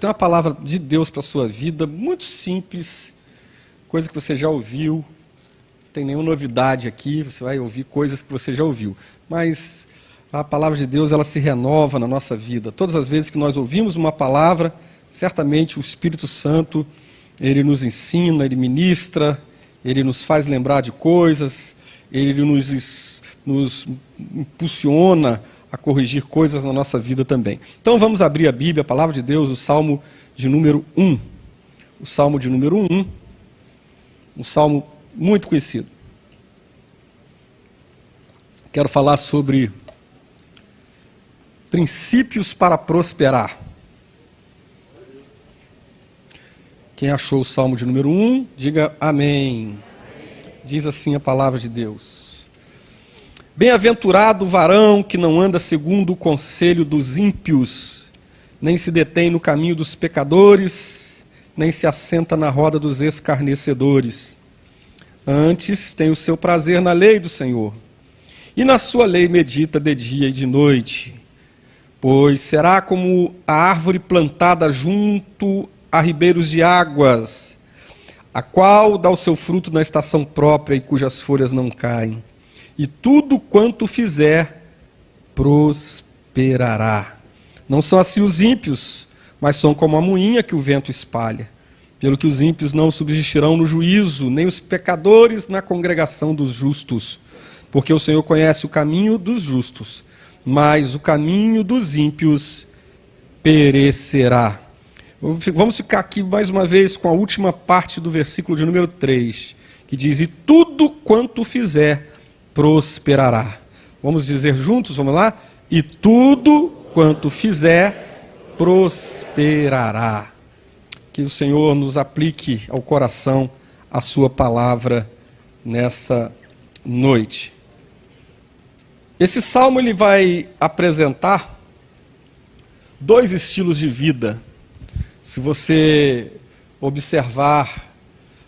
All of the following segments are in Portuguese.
Tem uma palavra de Deus para a sua vida, muito simples, coisa que você já ouviu, não tem nenhuma novidade aqui, você vai ouvir coisas que você já ouviu. Mas a palavra de Deus, ela se renova na nossa vida. Todas as vezes que nós ouvimos uma palavra, certamente o Espírito Santo, ele nos ensina, ele ministra, ele nos faz lembrar de coisas, ele nos impulsiona a corrigir coisas na nossa vida também. Então vamos abrir a Bíblia, a palavra de Deus, o Salmo de número 1. O Salmo de número 1, um salmo muito conhecido. Quero falar sobre princípios para prosperar. Quem achou o Salmo de número 1, diga amém. Diz assim a palavra de Deus. Bem-aventurado o varão que não anda segundo o conselho dos ímpios, nem se detém no caminho dos pecadores, nem se assenta na roda dos escarnecedores. Antes tem o seu prazer na lei do Senhor, e na sua lei medita de dia e de noite. Pois será como a árvore plantada junto a ribeiros de águas, a qual dá o seu fruto na estação própria e cujas folhas não caem. E tudo quanto fizer, prosperará. Não são assim os ímpios, mas são como a moinha que o vento espalha. Pelo que os ímpios não subsistirão no juízo, nem os pecadores na congregação dos justos. Porque o Senhor conhece o caminho dos justos, mas o caminho dos ímpios perecerá. Vamos ficar aqui mais uma vez com a última parte do versículo de número 3, que diz, e tudo quanto fizer, prosperará. Vamos dizer juntos, vamos lá? E tudo quanto fizer, prosperará. Que o Senhor nos aplique ao coração a sua palavra nessa noite. Esse salmo ele vai apresentar dois estilos de vida. Se você observar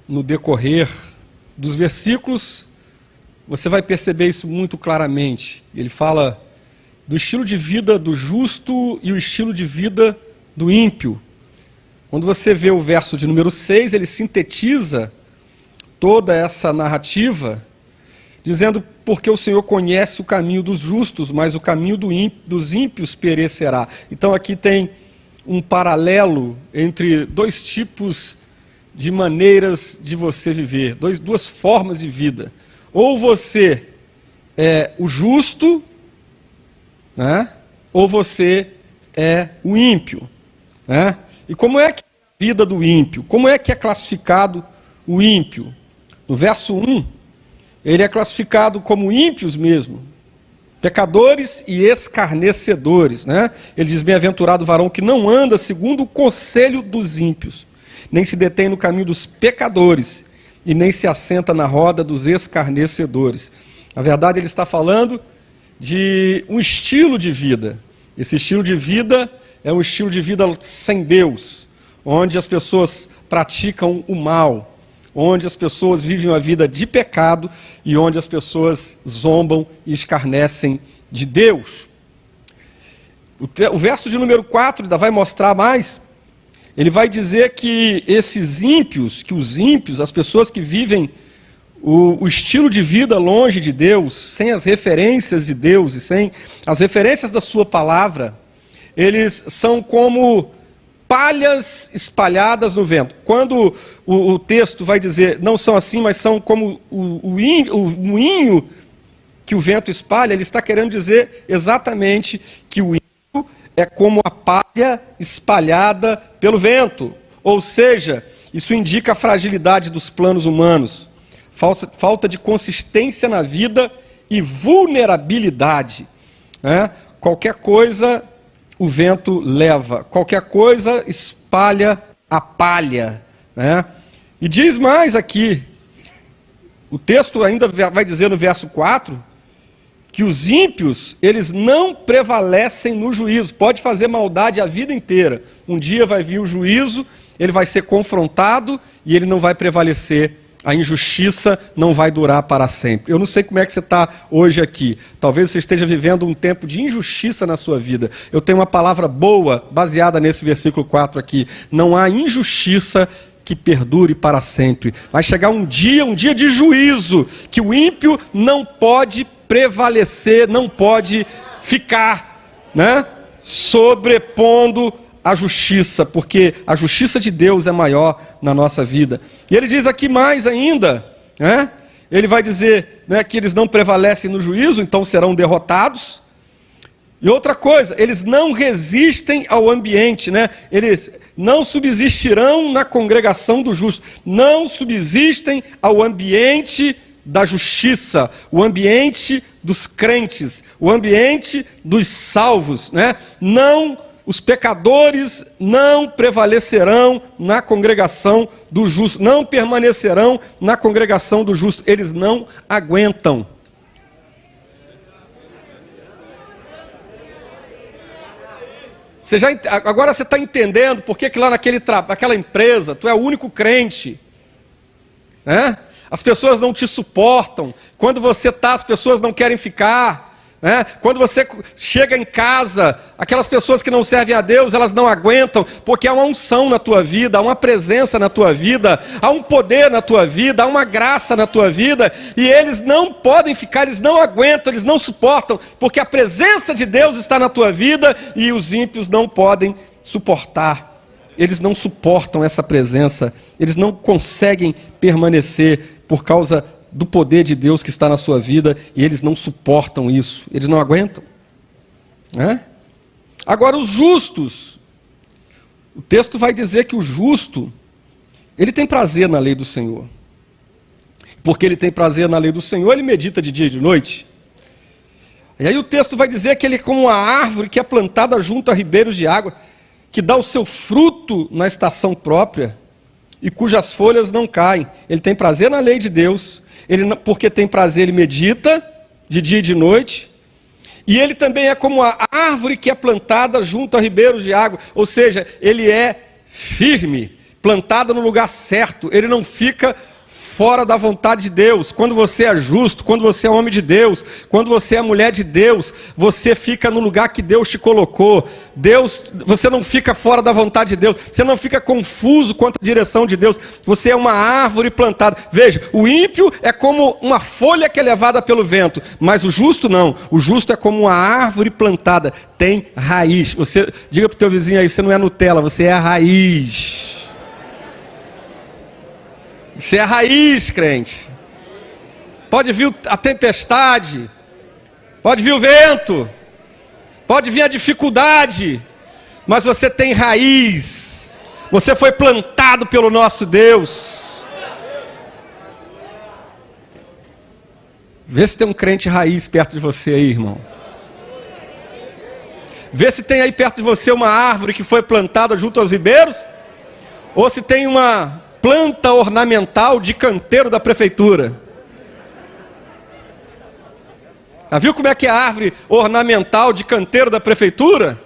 no decorrer dos versículos, você vai perceber isso muito claramente. Ele fala do estilo de vida do justo e o estilo de vida do ímpio. Quando você vê o verso de número 6, ele sintetiza toda essa narrativa, dizendo, porque o Senhor conhece o caminho dos justos, mas o caminho dos ímpios perecerá. Então aqui tem um paralelo entre dois tipos de maneiras de você viver, duas formas de vida. Ou você é o justo, né? Ou você é o ímpio. Né? E como é que é a vida do ímpio? Como é que é classificado o ímpio? No verso 1, ele é classificado como ímpios mesmo, pecadores e escarnecedores. Né? Ele diz, bem-aventurado o varão que não anda segundo o conselho dos ímpios, nem se detém no caminho dos pecadores, e nem se assenta na roda dos escarnecedores. Na verdade, ele está falando de um estilo de vida. Esse estilo de vida é um estilo de vida sem Deus, onde as pessoas praticam o mal, onde as pessoas vivem uma vida de pecado e onde as pessoas zombam e escarnecem de Deus. O verso de número 4 ainda vai mostrar mais. Ele vai dizer que esses ímpios, as pessoas que vivem o estilo de vida longe de Deus, sem as referências de Deus e sem as referências da sua palavra, eles são como palhas espalhadas no vento. Quando o texto vai dizer, não são assim, mas são como o moinho que o vento espalha, ele está querendo dizer exatamente que o é como a palha espalhada pelo vento. Ou seja, isso indica a fragilidade dos planos humanos, falta de consistência na vida e vulnerabilidade. Né? Qualquer coisa o vento leva, qualquer coisa espalha a palha. Né? E diz mais aqui, o texto ainda vai dizer no verso 4, que os ímpios, eles não prevalecem no juízo. Pode fazer maldade a vida inteira. Um dia vai vir o juízo, ele vai ser confrontado e ele não vai prevalecer a injustiça não vai durar para sempre. Eu não sei como é que você está hoje aqui. Talvez você esteja vivendo um tempo de injustiça na sua vida. Eu tenho uma palavra boa baseada nesse versículo 4 aqui. Não há injustiça que perdure para sempre. Vai chegar um dia de juízo, que o ímpio não pode prevalecer, não pode ficar, né, sobrepondo a justiça, porque a justiça de Deus é maior na nossa vida. E ele diz aqui mais ainda, né? Ele vai dizer, né, que eles não prevalecem no juízo, então serão derrotados. E outra coisa, eles não resistem ao ambiente, né? Eles não subsistirão na congregação do justo, não subsistem ao ambiente da justiça, o ambiente dos crentes, o ambiente dos salvos, né? Os pecadores não prevalecerão na congregação do justo, não permanecerão na congregação do justo, eles não aguentam. Agora você está entendendo por que lá naquela empresa tu é o único crente, né? As pessoas não te suportam, quando você está, as pessoas não querem ficar. Quando você chega em casa, aquelas pessoas que não servem a Deus, elas não aguentam, porque há uma unção na tua vida, há uma presença na tua vida, há um poder na tua vida, há uma graça na tua vida, e eles não podem ficar, eles não aguentam, eles não suportam, porque a presença de Deus está na tua vida, e os ímpios não podem suportar, eles não suportam essa presença, eles não conseguem permanecer por causa do poder de Deus que está na sua vida, e eles não suportam isso, eles não aguentam, né? Agora os justos, o texto vai dizer que o justo, ele tem prazer na lei do Senhor, porque ele tem prazer na lei do Senhor, ele medita de dia e de noite, e aí o texto vai dizer que ele é como uma árvore que é plantada junto a ribeiros de água, que dá o seu fruto na estação própria, e cujas folhas não caem. Ele tem prazer na lei de Deus, porque tem prazer, ele medita de dia e de noite, e ele também é como a árvore que é plantada junto a ribeiros de água, ou seja, ele é firme, plantado no lugar certo, ele não fica fora da vontade de Deus. Quando você é justo, quando você é homem de Deus, quando você é mulher de Deus, você fica no lugar que Deus te colocou. Você não fica fora da vontade de Deus, você não fica confuso quanto à direção de Deus, você é uma árvore plantada. Veja, o ímpio é como uma folha que é levada pelo vento, mas o justo não, o justo é como uma árvore plantada, tem raiz. Diga para o teu vizinho aí, você não é Nutella, você é a raiz. Você é a raiz, crente. Pode vir a tempestade, pode vir o vento, pode vir a dificuldade, mas você tem raiz. Você foi plantado pelo nosso Deus. Vê se tem um crente raiz perto de você aí, irmão. Vê se tem aí perto de você uma árvore que foi plantada junto aos ribeiros, ou se tem uma planta ornamental de canteiro da prefeitura. Já viu como é que é a árvore ornamental de canteiro da prefeitura?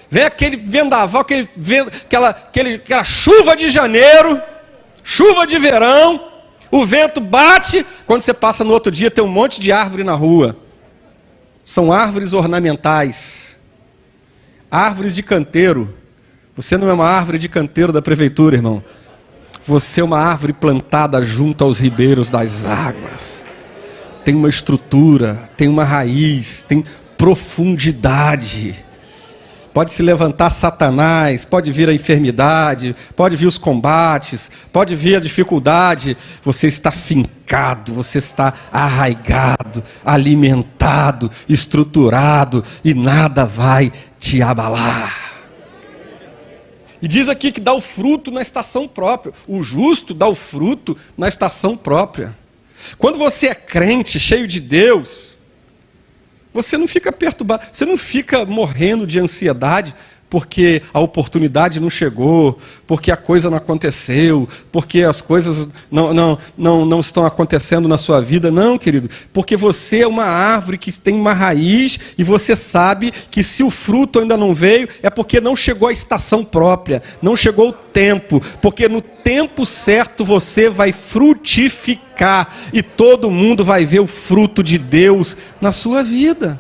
Vem aquele vendaval, aquela chuva de janeiro, chuva de verão, o vento bate, quando você passa no outro dia tem um monte de árvore na rua. São árvores ornamentais, árvores de canteiro. Você não é uma árvore de canteiro da prefeitura, irmão. Você é uma árvore plantada junto aos ribeiros das águas. Tem uma estrutura, tem uma raiz, tem profundidade. Pode se levantar Satanás, pode vir a enfermidade, pode vir os combates, pode vir a dificuldade. Você está fincado, você está arraigado, alimentado, estruturado, e nada vai te abalar. E diz aqui que dá o fruto na estação própria. O justo dá o fruto na estação própria. Quando você é crente, cheio de Deus, você não fica perturbado, você não fica morrendo de ansiedade, porque a oportunidade não chegou, porque a coisa não aconteceu, porque as coisas não estão acontecendo na sua vida. Não, querido, porque você é uma árvore que tem uma raiz e você sabe que se o fruto ainda não veio, é porque não chegou a estação própria, não chegou o tempo, porque no tempo certo você vai frutificar e todo mundo vai ver o fruto de Deus na sua vida.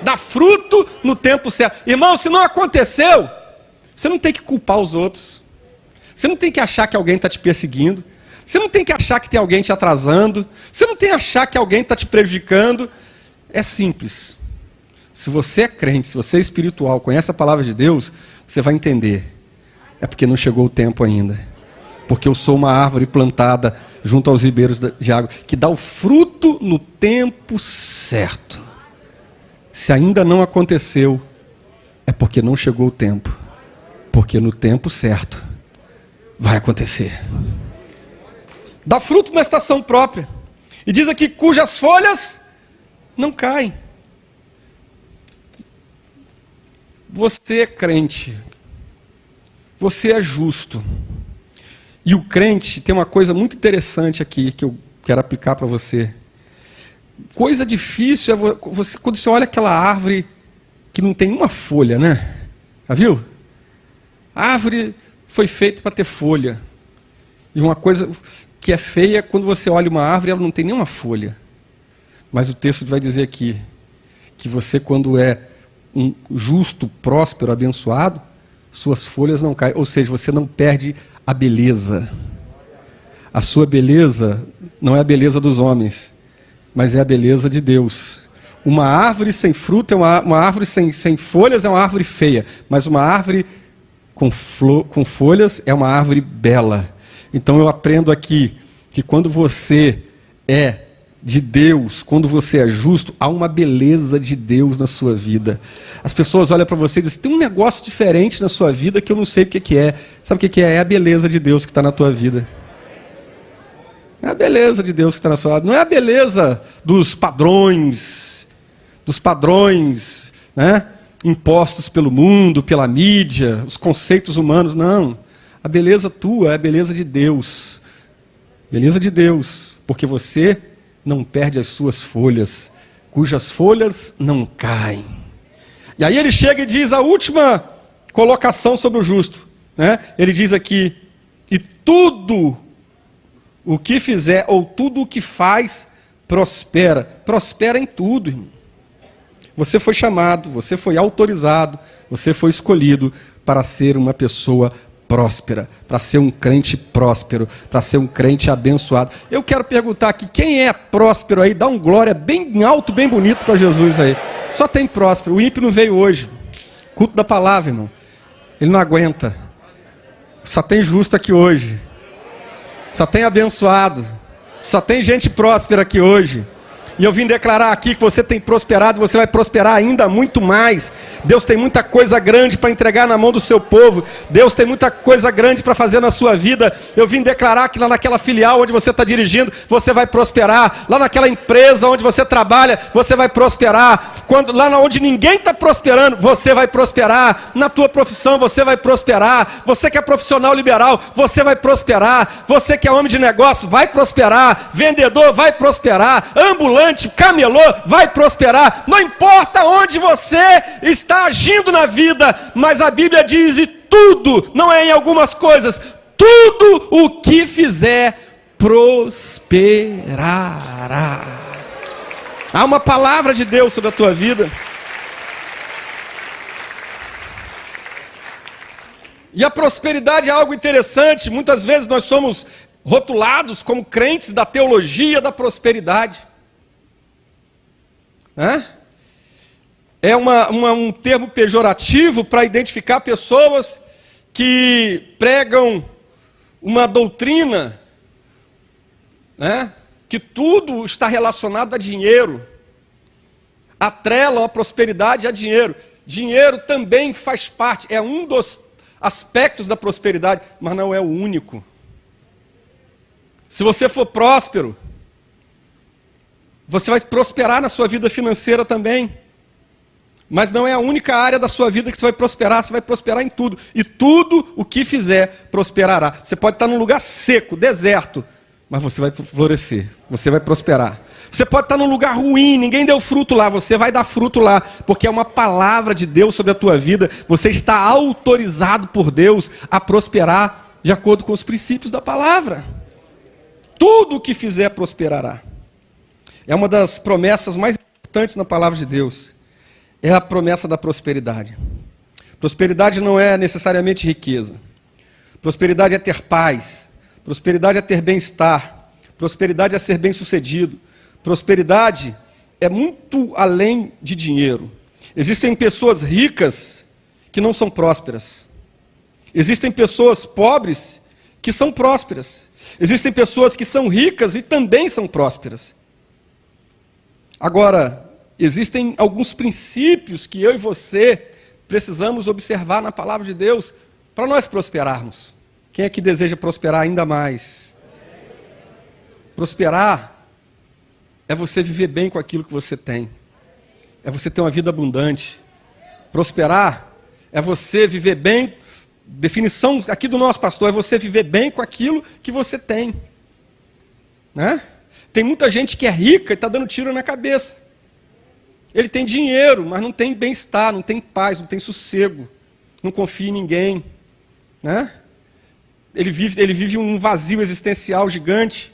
Dá fruto no tempo certo. Irmão, se não aconteceu, você não tem que culpar os outros. Você não tem que achar que alguém está te perseguindo. Você não tem que achar que tem alguém te atrasando. Você não tem que achar que alguém está te prejudicando. É simples. Se você é crente, se você é espiritual, conhece a palavra de Deus, você vai entender. É porque não chegou o tempo ainda. Porque eu sou uma árvore plantada junto aos ribeiros de água, que dá o fruto no tempo certo. Se ainda não aconteceu, é porque não chegou o tempo. Porque no tempo certo vai acontecer. Dá fruto na estação própria. E diz aqui, cujas folhas não caem. Você é crente. Você é justo. E o crente tem uma coisa muito interessante aqui que eu quero aplicar para você. Coisa difícil é você, quando você olha aquela árvore que não tem uma folha, né? Já viu? A árvore foi feita para ter folha. E uma coisa que é feia é quando você olha uma árvore e ela não tem nenhuma folha. Mas o texto vai dizer aqui que você, quando é um justo, próspero, abençoado, suas folhas não caem. Ou seja, você não perde a beleza. A sua beleza não é a beleza dos homens, mas é a beleza de Deus. Uma árvore sem fruto, uma árvore sem folhas é uma árvore feia, mas uma árvore com folhas é uma árvore bela. Então eu aprendo aqui que quando você é de Deus, quando você é justo, há uma beleza de Deus na sua vida. As pessoas olham para você e dizem, tem um negócio diferente na sua vida que eu não sei o que é. Sabe o que é? É a beleza de Deus que está na tua vida. É a beleza de Deus que está na sua vida. Não é a beleza dos padrões, né, impostos pelo mundo, pela mídia, os conceitos humanos. Não. A beleza tua é a beleza de Deus. Beleza de Deus. Porque você não perde as suas folhas, cujas folhas não caem. E aí ele chega e diz a última colocação sobre o justo, né? Ele diz aqui, e tudo o que fizer, ou tudo o que faz, prospera. Prospera em tudo, irmão. Você foi chamado, você foi autorizado, você foi escolhido para ser uma pessoa próspera, para ser um crente próspero, para ser um crente abençoado. Eu quero perguntar aqui, quem é próspero aí? Dá um glória bem alto, bem bonito para Jesus aí. Só tem próspero. O ímpio não veio hoje. Culto da palavra, irmão. Ele não aguenta. Só tem justo aqui hoje. Só tem abençoado. Só tem gente próspera aqui hoje. E eu vim declarar aqui que você tem prosperado, você vai prosperar ainda muito mais. Deus tem muita coisa grande para entregar na mão do seu povo. Deus tem muita coisa grande para fazer na sua vida. Eu vim declarar que lá naquela filial onde você está dirigindo, você vai prosperar. Lá naquela empresa onde você trabalha, você vai prosperar. Lá onde ninguém está prosperando, você vai prosperar. Na tua profissão, você vai prosperar. Você que é profissional liberal, você vai prosperar. Você que é homem de negócio, vai prosperar. Vendedor, vai prosperar. Ambulante, camelô, vai prosperar. Não importa onde você está agindo na vida, mas a Bíblia diz, e tudo, não é em algumas coisas, tudo o que fizer prosperará. Há uma palavra de Deus sobre a tua vida. E a prosperidade é algo interessante. Muitas vezes nós somos rotulados como crentes da teologia da prosperidade. É um termo pejorativo para identificar pessoas que pregam uma doutrina, né, que tudo está relacionado a dinheiro. Atrelam a prosperidade a dinheiro. Dinheiro também faz parte, é um dos aspectos da prosperidade, mas não é o único. Se você for próspero, você vai prosperar na sua vida financeira também. Mas não é a única área da sua vida que você vai prosperar em tudo. E tudo o que fizer prosperará. Você pode estar num lugar seco, deserto, mas você vai florescer, você vai prosperar. Você pode estar num lugar ruim, ninguém deu fruto lá, você vai dar fruto lá, porque é uma palavra de Deus sobre a tua vida. Você está autorizado por Deus a prosperar de acordo com os princípios da palavra. Tudo o que fizer prosperará. É uma das promessas mais importantes na palavra de Deus. É a promessa da prosperidade. Prosperidade não é necessariamente riqueza. Prosperidade é ter paz. Prosperidade é ter bem-estar. Prosperidade é ser bem-sucedido. Prosperidade é muito além de dinheiro. Existem pessoas ricas que não são prósperas. Existem pessoas pobres que são prósperas. Existem pessoas que são ricas e também são prósperas. Agora, existem alguns princípios que eu e você precisamos observar na palavra de Deus para nós prosperarmos. Quem é que deseja prosperar ainda mais? Prosperar é você viver bem com aquilo que você tem. É você ter uma vida abundante. Prosperar é você viver bem, definição aqui do nosso pastor, é você viver bem com aquilo que você tem. Né? Tem muita gente que é rica e está dando tiro na cabeça. Ele tem dinheiro, mas não tem bem-estar, não tem paz, não tem sossego, não confia em ninguém. Né? Ele vive um vazio existencial gigante,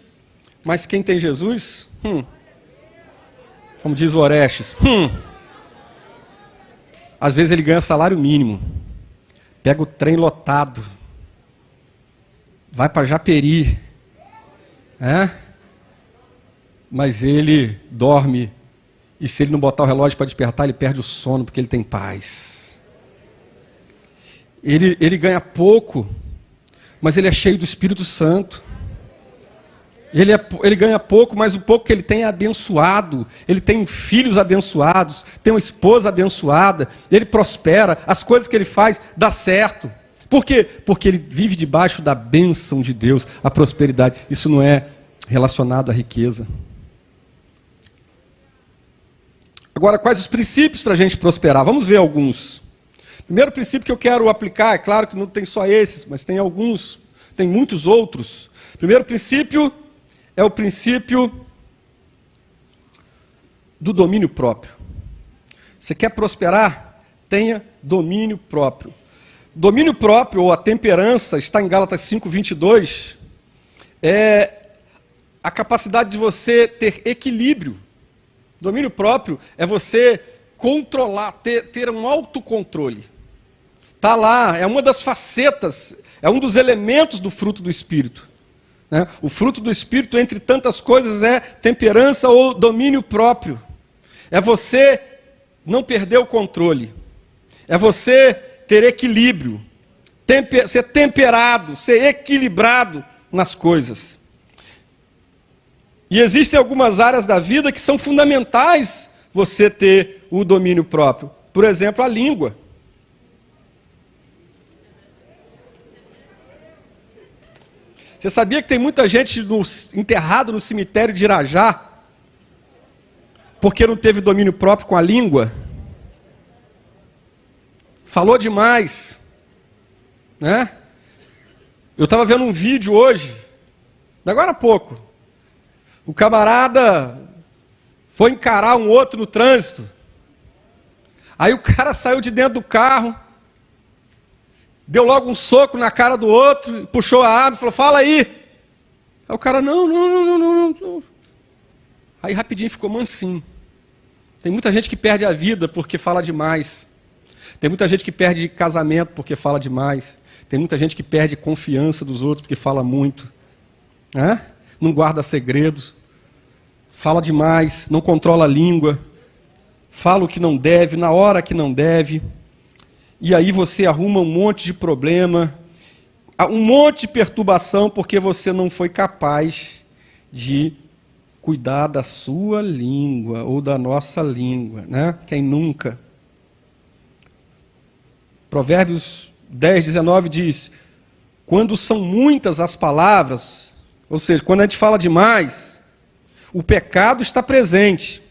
mas quem tem Jesus, como diz o Orestes, às vezes ele ganha salário mínimo, pega o trem lotado, vai para Japeri, mas ele dorme, e se ele não botar o relógio para despertar, ele perde o sono, porque ele tem paz. Ele ganha pouco, mas ele é cheio do Espírito Santo. Ele ganha pouco, mas o pouco que ele tem é abençoado. Ele tem filhos abençoados, tem uma esposa abençoada, ele prospera, as coisas que ele faz dá certo. Por quê? Porque ele vive debaixo da bênção de Deus, a prosperidade. Isso não é relacionado à riqueza. Agora, quais os princípios para a gente prosperar? Vamos ver alguns. Primeiro princípio que eu quero aplicar, é claro que não tem só esses, mas tem alguns, tem muitos outros. Primeiro princípio é o princípio do domínio próprio. Você quer prosperar? Tenha domínio próprio. Domínio próprio, ou a temperança, está em Gálatas 5:22, é a capacidade de você ter equilíbrio. Domínio próprio é você controlar, ter um autocontrole. Está lá, é uma das facetas, é um dos elementos do fruto do Espírito. Né? O fruto do Espírito, entre tantas coisas, é temperança ou domínio próprio. É você não perder o controle. É você ter equilíbrio. Ser temperado, ser equilibrado nas coisas. E existem algumas áreas da vida que são fundamentais você ter o domínio próprio. Por exemplo, a língua. Você sabia que tem muita gente enterrado no cemitério de Irajá porque não teve domínio próprio com a língua? Falou demais. Né? Eu estava vendo um vídeo hoje, agora há pouco. O camarada foi encarar um outro no trânsito. Aí o cara saiu de dentro do carro, deu logo um soco na cara do outro, puxou a arma e falou, fala aí. Aí o cara, não. Aí rapidinho ficou mansinho. Tem muita gente que perde a vida porque fala demais. Tem muita gente que perde casamento porque fala demais. Tem muita gente que perde confiança dos outros porque fala muito. Não guarda segredos. Fala demais, não controla a língua. Fala o que não deve, na hora que não deve. E aí você arruma um monte de problema, um monte de perturbação, porque você não foi capaz de cuidar da sua língua, ou da nossa língua, né? Quem nunca? Provérbios 10:19 diz, quando são muitas as palavras, ou seja, quando a gente fala demais, o pecado está presente.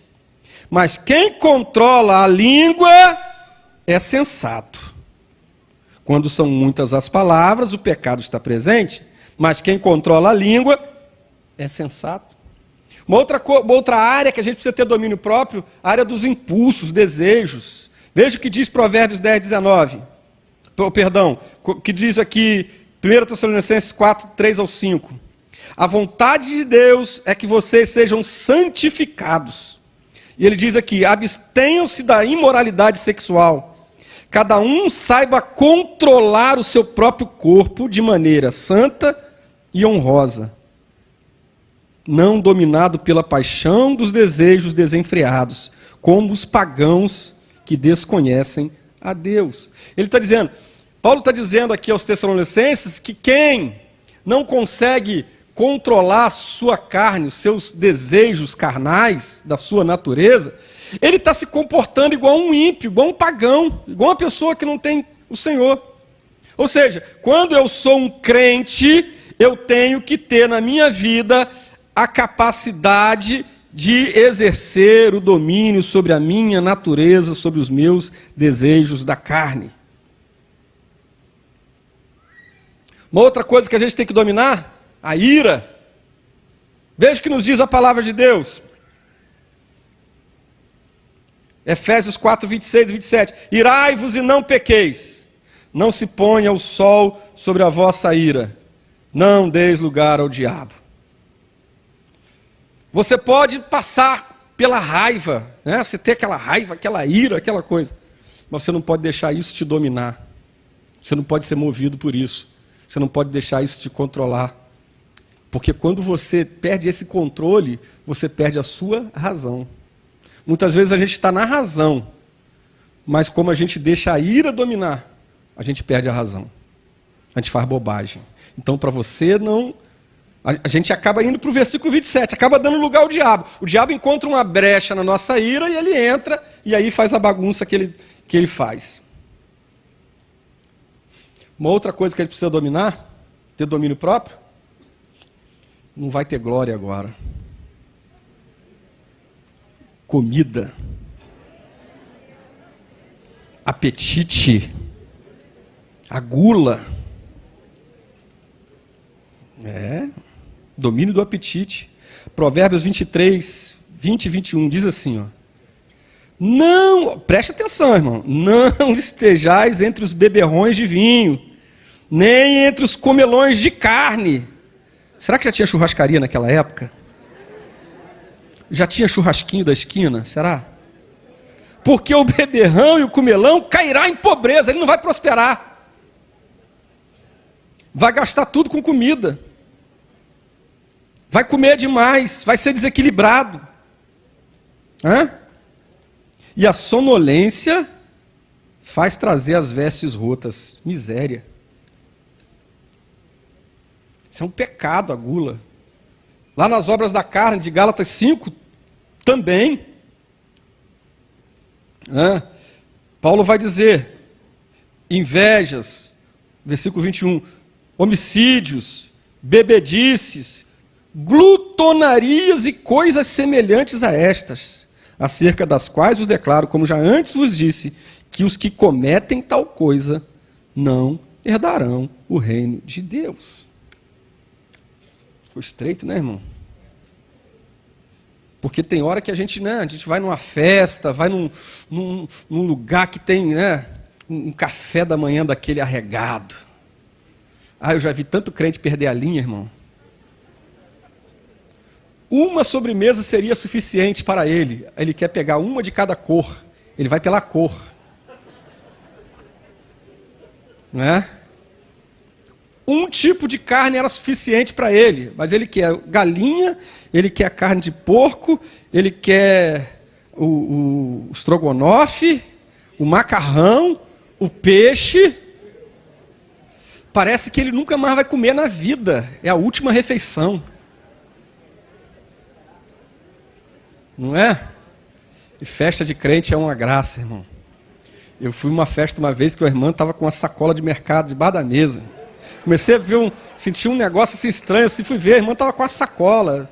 Mas quem controla a língua é sensato. Quando são muitas as palavras, o pecado está presente, mas quem controla a língua é sensato. Uma outra área que a gente precisa ter domínio próprio, a área dos impulsos, desejos. Veja o que diz Provérbios 10, 19. Perdão, que diz aqui, 1 Tessalonicenses 4, 3 ao 5. A vontade de Deus é que vocês sejam santificados. E ele diz aqui, abstenham-se da imoralidade sexual. Cada um saiba controlar o seu próprio corpo de maneira santa e honrosa, não dominado pela paixão dos desejos desenfreados, como os pagãos que desconhecem a Deus. Ele está dizendo, Paulo está dizendo aqui aos Tessalonicenses que quem não consegue controlar a sua carne, os seus desejos carnais, da sua natureza, ele está se comportando igual um ímpio, igual um pagão, igual uma pessoa que não tem o Senhor. Ou seja, quando eu sou um crente, eu tenho que ter na minha vida a capacidade de exercer o domínio sobre a minha natureza, sobre os meus desejos da carne. Uma outra coisa que a gente tem que dominar, a ira. Veja o que nos diz a palavra de Deus. Efésios 4, 26 e 27. Irai-vos e não pequeis. Não se ponha o sol sobre a vossa ira. Não deis lugar ao diabo. Você pode passar pela raiva, né? Você ter aquela raiva, aquela ira, aquela coisa. Mas você não pode deixar isso te dominar. Você não pode ser movido por isso. Você não pode deixar isso te controlar. Porque quando você perde esse controle, você perde a sua razão. Muitas vezes a gente está na razão, mas como a gente deixa a ira dominar, a gente perde a razão. A gente faz bobagem. Então, para você não... A gente acaba indo para o versículo 27, acaba dando lugar ao diabo. O diabo encontra uma brecha na nossa ira e ele entra e aí faz a bagunça que ele faz. Uma outra coisa que a gente precisa dominar, ter domínio próprio, não vai ter glória agora. Comida. Apetite. A gula. Domínio do apetite. Provérbios 23, 20 e 21 diz assim, ó. Não, preste atenção, irmão. Não estejais entre os beberrões de vinho, nem entre os comelões de carne. Será que já tinha churrascaria naquela época? Já tinha churrasquinho da esquina? Será? Porque o beberrão e o comelão cairá em pobreza, ele não vai prosperar. Vai gastar tudo com comida. Vai comer demais, vai ser desequilibrado. E a sonolência faz trazer as vestes rotas. Miséria. Isso é um pecado, a gula. Lá nas obras da carne, de Gálatas 5, também. Paulo vai dizer, invejas, versículo 21, homicídios, bebedices, glutonarias e coisas semelhantes a estas, acerca das quais vos declaro, como já antes vos disse, que os que cometem tal coisa não herdarão o reino de Deus. Ficou estreito, né, irmão? Porque tem hora que a gente vai numa festa, vai num lugar que tem um café da manhã daquele arregado. Eu já vi tanto crente perder a linha, irmão. Uma sobremesa seria suficiente para ele. Ele quer pegar uma de cada cor. Ele vai pela cor. Não é? Um tipo de carne era suficiente para ele, mas ele quer galinha, ele quer carne de porco, ele quer o estrogonofe, o macarrão, o peixe. Parece que ele nunca mais vai comer na vida. É a última refeição. Não é? E festa de crente é uma graça, irmão. Eu fui numa festa uma vez que o irmão estava com uma sacola de mercado debaixo da mesa. Comecei a ver senti um negócio assim estranho, assim, fui ver, a irmã estava com a sacola.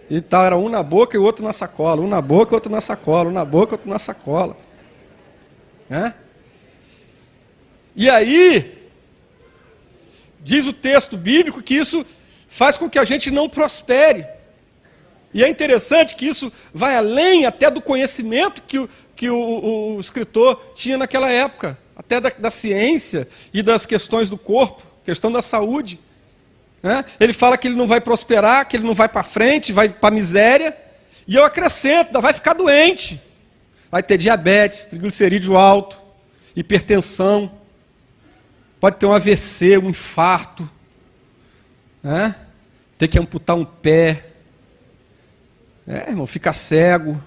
E tal, era um na boca e o outro na sacola, um na boca e outro na sacola, um na boca e outro na sacola. Né? E aí, diz o texto bíblico que isso faz com que a gente não prospere. E é interessante que isso vai além até do conhecimento que o escritor tinha naquela época, até da ciência e das questões do corpo, questão da saúde. Né? Ele fala que ele não vai prosperar, que ele não vai para frente, vai para a miséria. E eu acrescento, vai ficar doente. Vai ter diabetes, triglicerídeo alto, hipertensão, pode ter um AVC, um infarto, né? Ter que amputar um pé, irmão, ficar cego.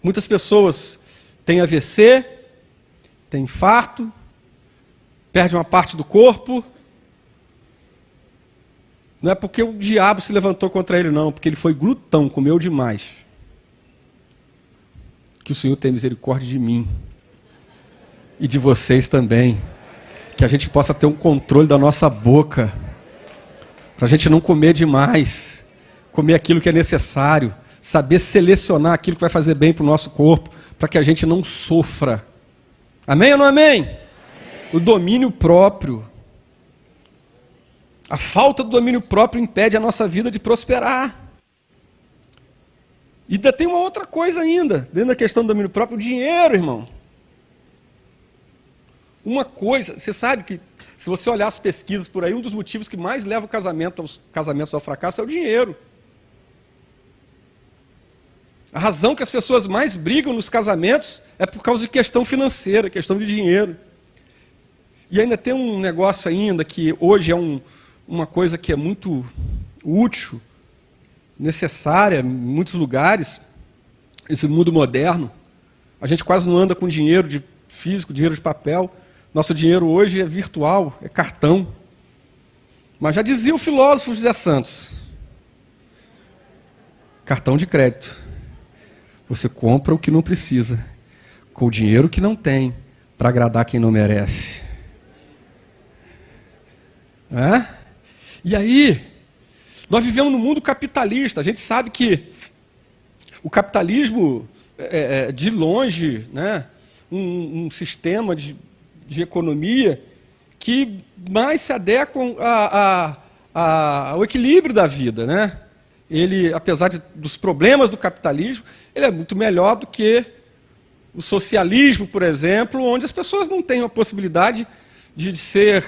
Muitas pessoas têm AVC, têm infarto, perdem uma parte do corpo. Não é porque o diabo se levantou contra ele, não, porque ele foi glutão, comeu demais. Que o Senhor tenha misericórdia de mim e de vocês também. Que a gente possa ter um controle da nossa boca, para a gente não comer demais, comer aquilo que é necessário, saber selecionar aquilo que vai fazer bem para o nosso corpo, para que a gente não sofra. Amém ou não amém? Amém. O domínio próprio. A falta do domínio próprio impede a nossa vida de prosperar. E ainda tem uma outra coisa ainda, dentro da questão do domínio próprio, o dinheiro, irmão. Uma coisa, você sabe que, se você olhar as pesquisas por aí, um dos motivos que mais leva os casamentos ao fracasso é o dinheiro. A razão que as pessoas mais brigam nos casamentos é por causa de questão financeira, questão de dinheiro. E ainda tem um negócio ainda que hoje é uma coisa que é muito útil, necessária em muitos lugares, esse mundo moderno. A gente quase não anda com dinheiro de físico, dinheiro de papel. Nosso dinheiro hoje é virtual, é cartão. Mas já dizia o filósofo José Santos, cartão de crédito. Você compra o que não precisa, com o dinheiro que não tem, para agradar quem não merece. E aí, nós vivemos num mundo capitalista. A gente sabe que o capitalismo é de longe, né, um sistema de economia que mais se adequam ao equilíbrio da vida, né? Ele, apesar dos problemas do capitalismo, ele é muito melhor do que o socialismo, por exemplo, onde as pessoas não têm a possibilidade de ser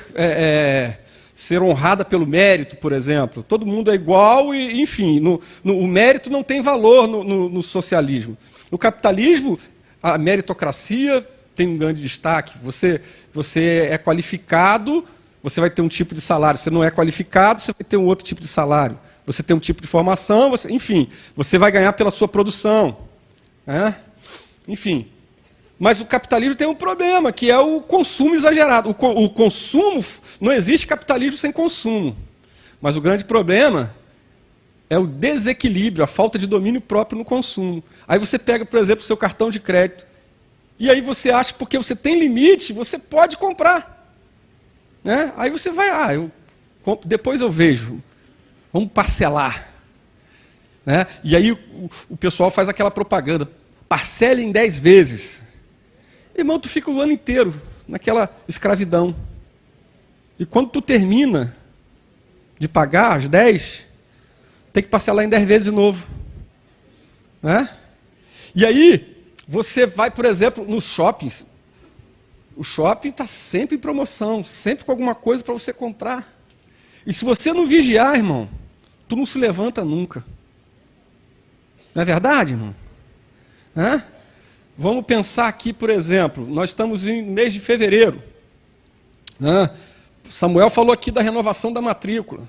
honrada pelo mérito, por exemplo. Todo mundo é igual e, enfim, o mérito não tem valor no socialismo. No capitalismo, a meritocracia tem um grande destaque. Você é qualificado, você vai ter um tipo de salário. Você não é qualificado, você vai ter um outro tipo de salário. Você tem um tipo de formação, enfim, você vai ganhar pela sua produção. Enfim. Mas o capitalismo tem um problema, que é o consumo exagerado. O consumo, não existe capitalismo sem consumo. Mas o grande problema é o desequilíbrio, a falta de domínio próprio no consumo. Aí você pega, por exemplo, o seu cartão de crédito. E aí você acha, porque você tem limite, você pode comprar. Né? Aí você vai, depois eu vejo. Vamos parcelar. Né? E aí o pessoal faz aquela propaganda. Parcele em 10 vezes. Irmão, tu fica o ano inteiro naquela escravidão. E quando tu termina de pagar as 10, tem que parcelar em 10 vezes de novo. Né? E aí, você vai, por exemplo, nos shoppings. O shopping está sempre em promoção, sempre com alguma coisa para você comprar. E se você não vigiar, irmão, tu não se levanta nunca. Não é verdade, irmão? Vamos pensar aqui, por exemplo, nós estamos em mês de fevereiro. Samuel falou aqui da renovação da matrícula.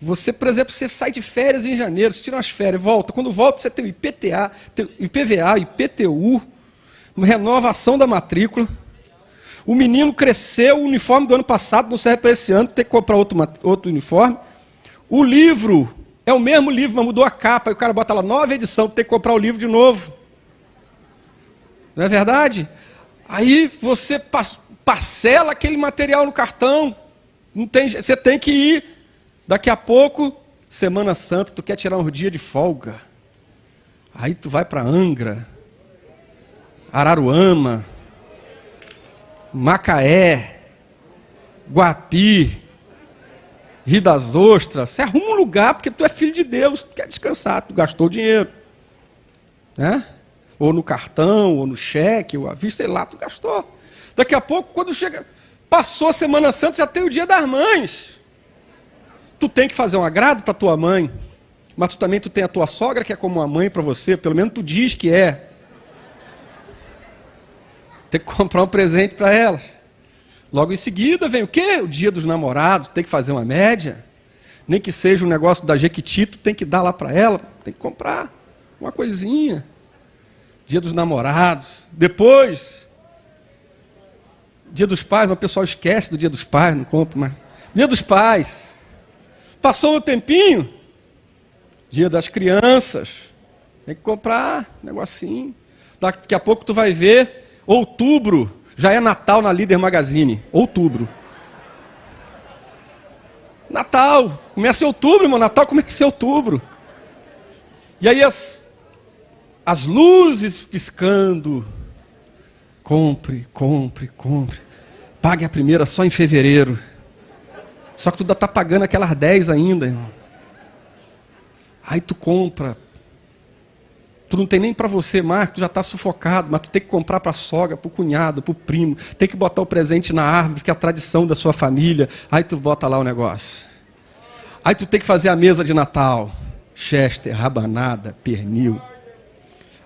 Você, por exemplo, você sai de férias em janeiro, você tira umas férias, volta. Quando volta, você tem o IPTA, tem o IPVA, IPTU, uma renovação da matrícula. O menino cresceu, o uniforme do ano passado não serve para esse ano, tem que comprar outro uniforme. O livro é o mesmo livro, mas mudou a capa, e o cara bota lá, nova edição, tem que comprar o livro de novo. Não é verdade? Aí você parcela aquele material no cartão. Você tem que ir, daqui a pouco, Semana Santa, tu quer tirar um dia de folga. Aí tu vai para Angra, Araruama, Macaé, Guapi, Rio das Ostras. Você arruma um lugar porque tu é filho de Deus, tu quer descansar, tu gastou dinheiro. Né? Ou no cartão, ou no cheque, ou à vista, sei lá, tu gastou. Daqui a pouco, quando chega, passou a Semana Santa, já tem o Dia das Mães. Tu tem que fazer um agrado para tua mãe, mas tu tem a tua sogra que é como uma mãe para você, pelo menos tu diz que é. Tem que comprar um presente para ela. Logo em seguida vem o quê? O Dia dos Namorados, tem que fazer uma média. Nem que seja um negócio da Jequiti, tu tem que dar lá para ela, tem que comprar uma coisinha. Dia dos Namorados. Depois, Dia dos Pais, mas o pessoal esquece do Dia dos Pais, não compra mais. Dia dos Pais. Passou um tempinho, Dia das Crianças. Tem que comprar um negocinho. Daqui a pouco tu vai ver, outubro, já é Natal na Líder Magazine. Outubro. Natal. Começa em outubro, irmão. Natal começa em outubro. E aí as luzes piscando. Compre, compre, compre. Pague a primeira só em fevereiro. Só que tu ainda está pagando aquelas 10 ainda, irmão. Aí tu compra. Tu não tem nem para você mais, tu já está sufocado, mas tu tem que comprar para a sogra, para o cunhado, para o primo. Tem que botar o presente na árvore, que é a tradição da sua família. Aí tu bota lá o negócio. Aí tu tem que fazer a mesa de Natal. Chester, rabanada, pernil.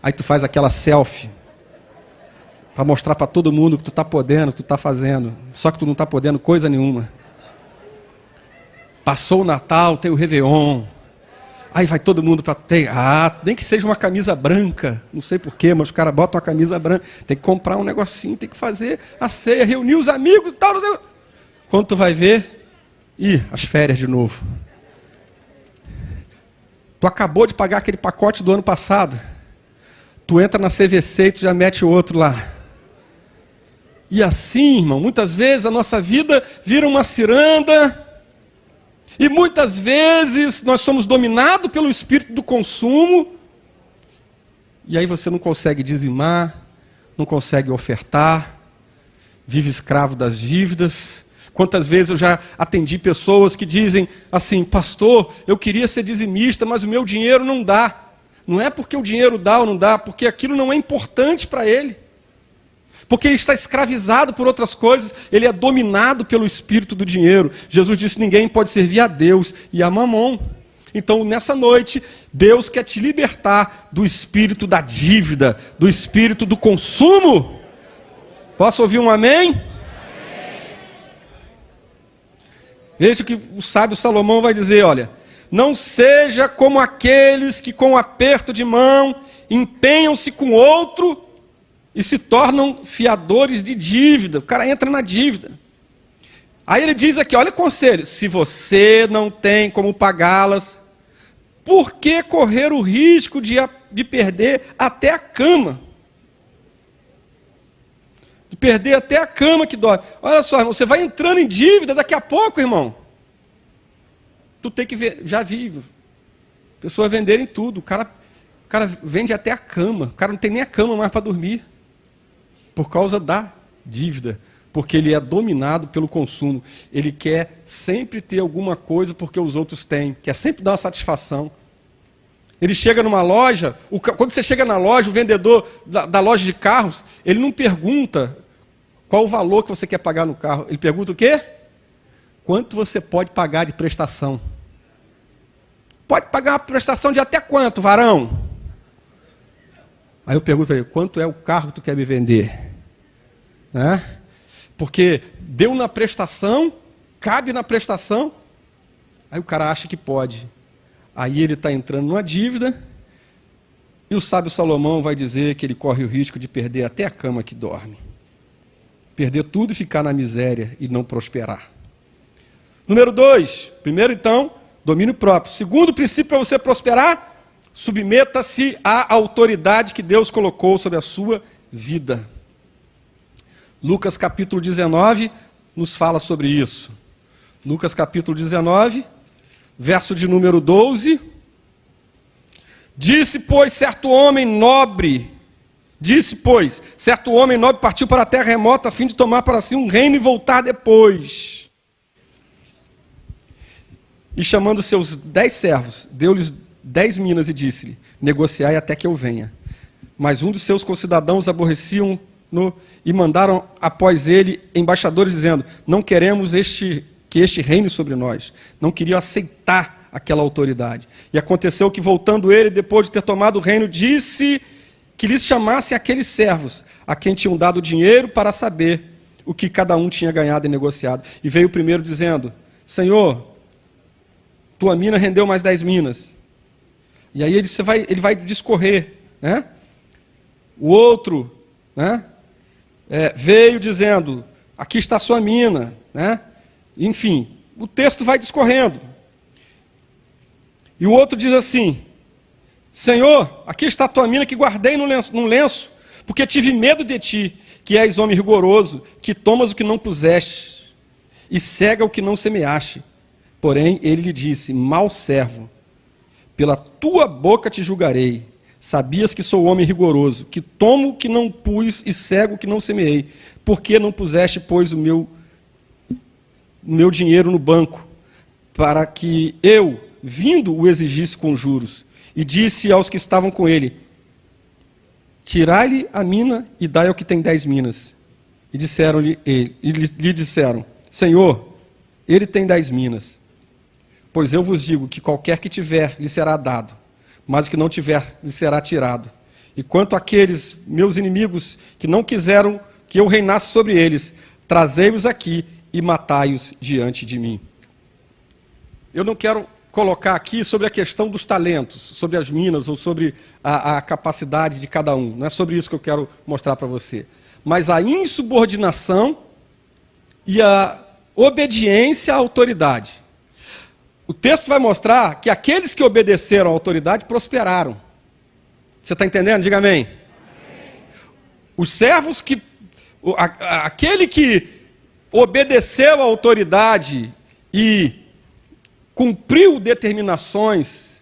Aí tu faz aquela selfie. Para mostrar para todo mundo que tu está podendo, que tu está fazendo. Só que tu não está podendo coisa nenhuma. Passou o Natal, tem o Réveillon. Aí vai todo mundo para ter. Nem que seja uma camisa branca. Não sei porquê, mas os caras botam uma camisa branca. Tem que comprar um negocinho, tem que fazer a ceia, reunir os amigos e tal. Não sei. Quando tu vai ver, as férias de novo. Tu acabou de pagar aquele pacote do ano passado. Tu entra na CVC e tu já mete o outro lá. E assim, irmão, muitas vezes a nossa vida vira uma ciranda. E muitas vezes nós somos dominados pelo espírito do consumo. E aí você não consegue dizimar, não consegue ofertar, vive escravo das dívidas. Quantas vezes eu já atendi pessoas que dizem assim: pastor, eu queria ser dizimista, mas o meu dinheiro não dá. Não é porque o dinheiro dá ou não dá, porque aquilo não é importante para ele. Porque ele está escravizado por outras coisas, ele é dominado pelo espírito do dinheiro. Jesus disse: ninguém pode servir a Deus e a Mamon. Então, nessa noite, Deus quer te libertar do espírito da dívida, do espírito do consumo. Posso ouvir um amém? Amém. Veja o que o sábio Salomão vai dizer, olha: não seja como aqueles que com aperto de mão empenham-se com outro e se tornam fiadores de dívida. O cara entra na dívida. Aí ele diz aqui, olha o conselho: se você não tem como pagá-las, por que correr o risco de perder até a cama? De perder até a cama que dói. Olha só, irmão, você vai entrando em dívida daqui a pouco, irmão. Tu tem que ver, já vi pessoas venderem tudo. O cara vende até a cama. O cara não tem nem a cama mais para dormir. Por causa da dívida. Porque ele é dominado pelo consumo. Ele quer sempre ter alguma coisa porque os outros têm. Quer sempre dar uma satisfação. Ele chega numa loja, quando você chega na loja, o vendedor da loja de carros, ele não pergunta qual o valor que você quer pagar no carro. Ele pergunta o quê? Quanto você pode pagar de prestação? Pode pagar uma prestação de até quanto, varão? Aí eu pergunto para ele: quanto é o carro que tu quer me vender? Né? Porque deu na prestação, cabe na prestação, aí o cara acha que pode. Aí ele está entrando numa dívida, e o sábio Salomão vai dizer que ele corre o risco de perder até a cama que dorme. Perder tudo e ficar na miséria e não prosperar. Número 2, primeiro então, domínio próprio. Segundo princípio para você prosperar: submeta-se à autoridade que Deus colocou sobre a sua vida. Lucas capítulo 19 nos fala sobre isso. Lucas capítulo 19, verso de número 12. Disse, pois, certo homem nobre partiu para a terra remota a fim de tomar para si um reino e voltar depois. E chamando seus 10 servos, deu-lhes 10 minas e disse-lhe, negociai até que eu venha. Mas um dos seus concidadãos aborreciam-no e mandaram após ele embaixadores dizendo, não queremos que este reine sobre nós. Não queriam aceitar aquela autoridade. E aconteceu que, voltando ele, depois de ter tomado o reino, disse que lhes chamassem aqueles servos, a quem tinham dado dinheiro para saber o que cada um tinha ganhado e negociado. E veio o primeiro dizendo, Senhor, tua mina rendeu mais 10 minas. E aí ele vai discorrer, né? O outro, né? Veio dizendo, aqui está a sua mina, né? Enfim, o texto vai discorrendo. E o outro diz assim, Senhor, aqui está a tua mina que guardei num lenço, porque tive medo de ti, que és homem rigoroso, que tomas o que não puseste, e cega o que não semeaste. Porém, ele lhe disse, mau servo, pela tua boca te julgarei. Sabias que sou homem rigoroso, que tomo o que não pus e cego o que não semeei. Por que não puseste, pois, o meu dinheiro no banco, para que eu, vindo, o exigisse com juros? E disse aos que estavam com ele, tirai-lhe a mina e dai ao que tem 10 minas. E lhe disseram, Senhor, ele tem 10 minas. Pois eu vos digo que qualquer que tiver, lhe será dado, mas o que não tiver, lhe será tirado. E quanto àqueles meus inimigos que não quiseram que eu reinasse sobre eles, trazei-os aqui e matai-os diante de mim. Eu não quero colocar aqui sobre a questão dos talentos, sobre as minas ou sobre a capacidade de cada um. Não é sobre isso que eu quero mostrar para você. Mas a insubordinação e a obediência à autoridade. O texto vai mostrar que aqueles que obedeceram à autoridade prosperaram. Você está entendendo? Diga amém. Os servos que... Aquele que obedeceu à autoridade e cumpriu determinações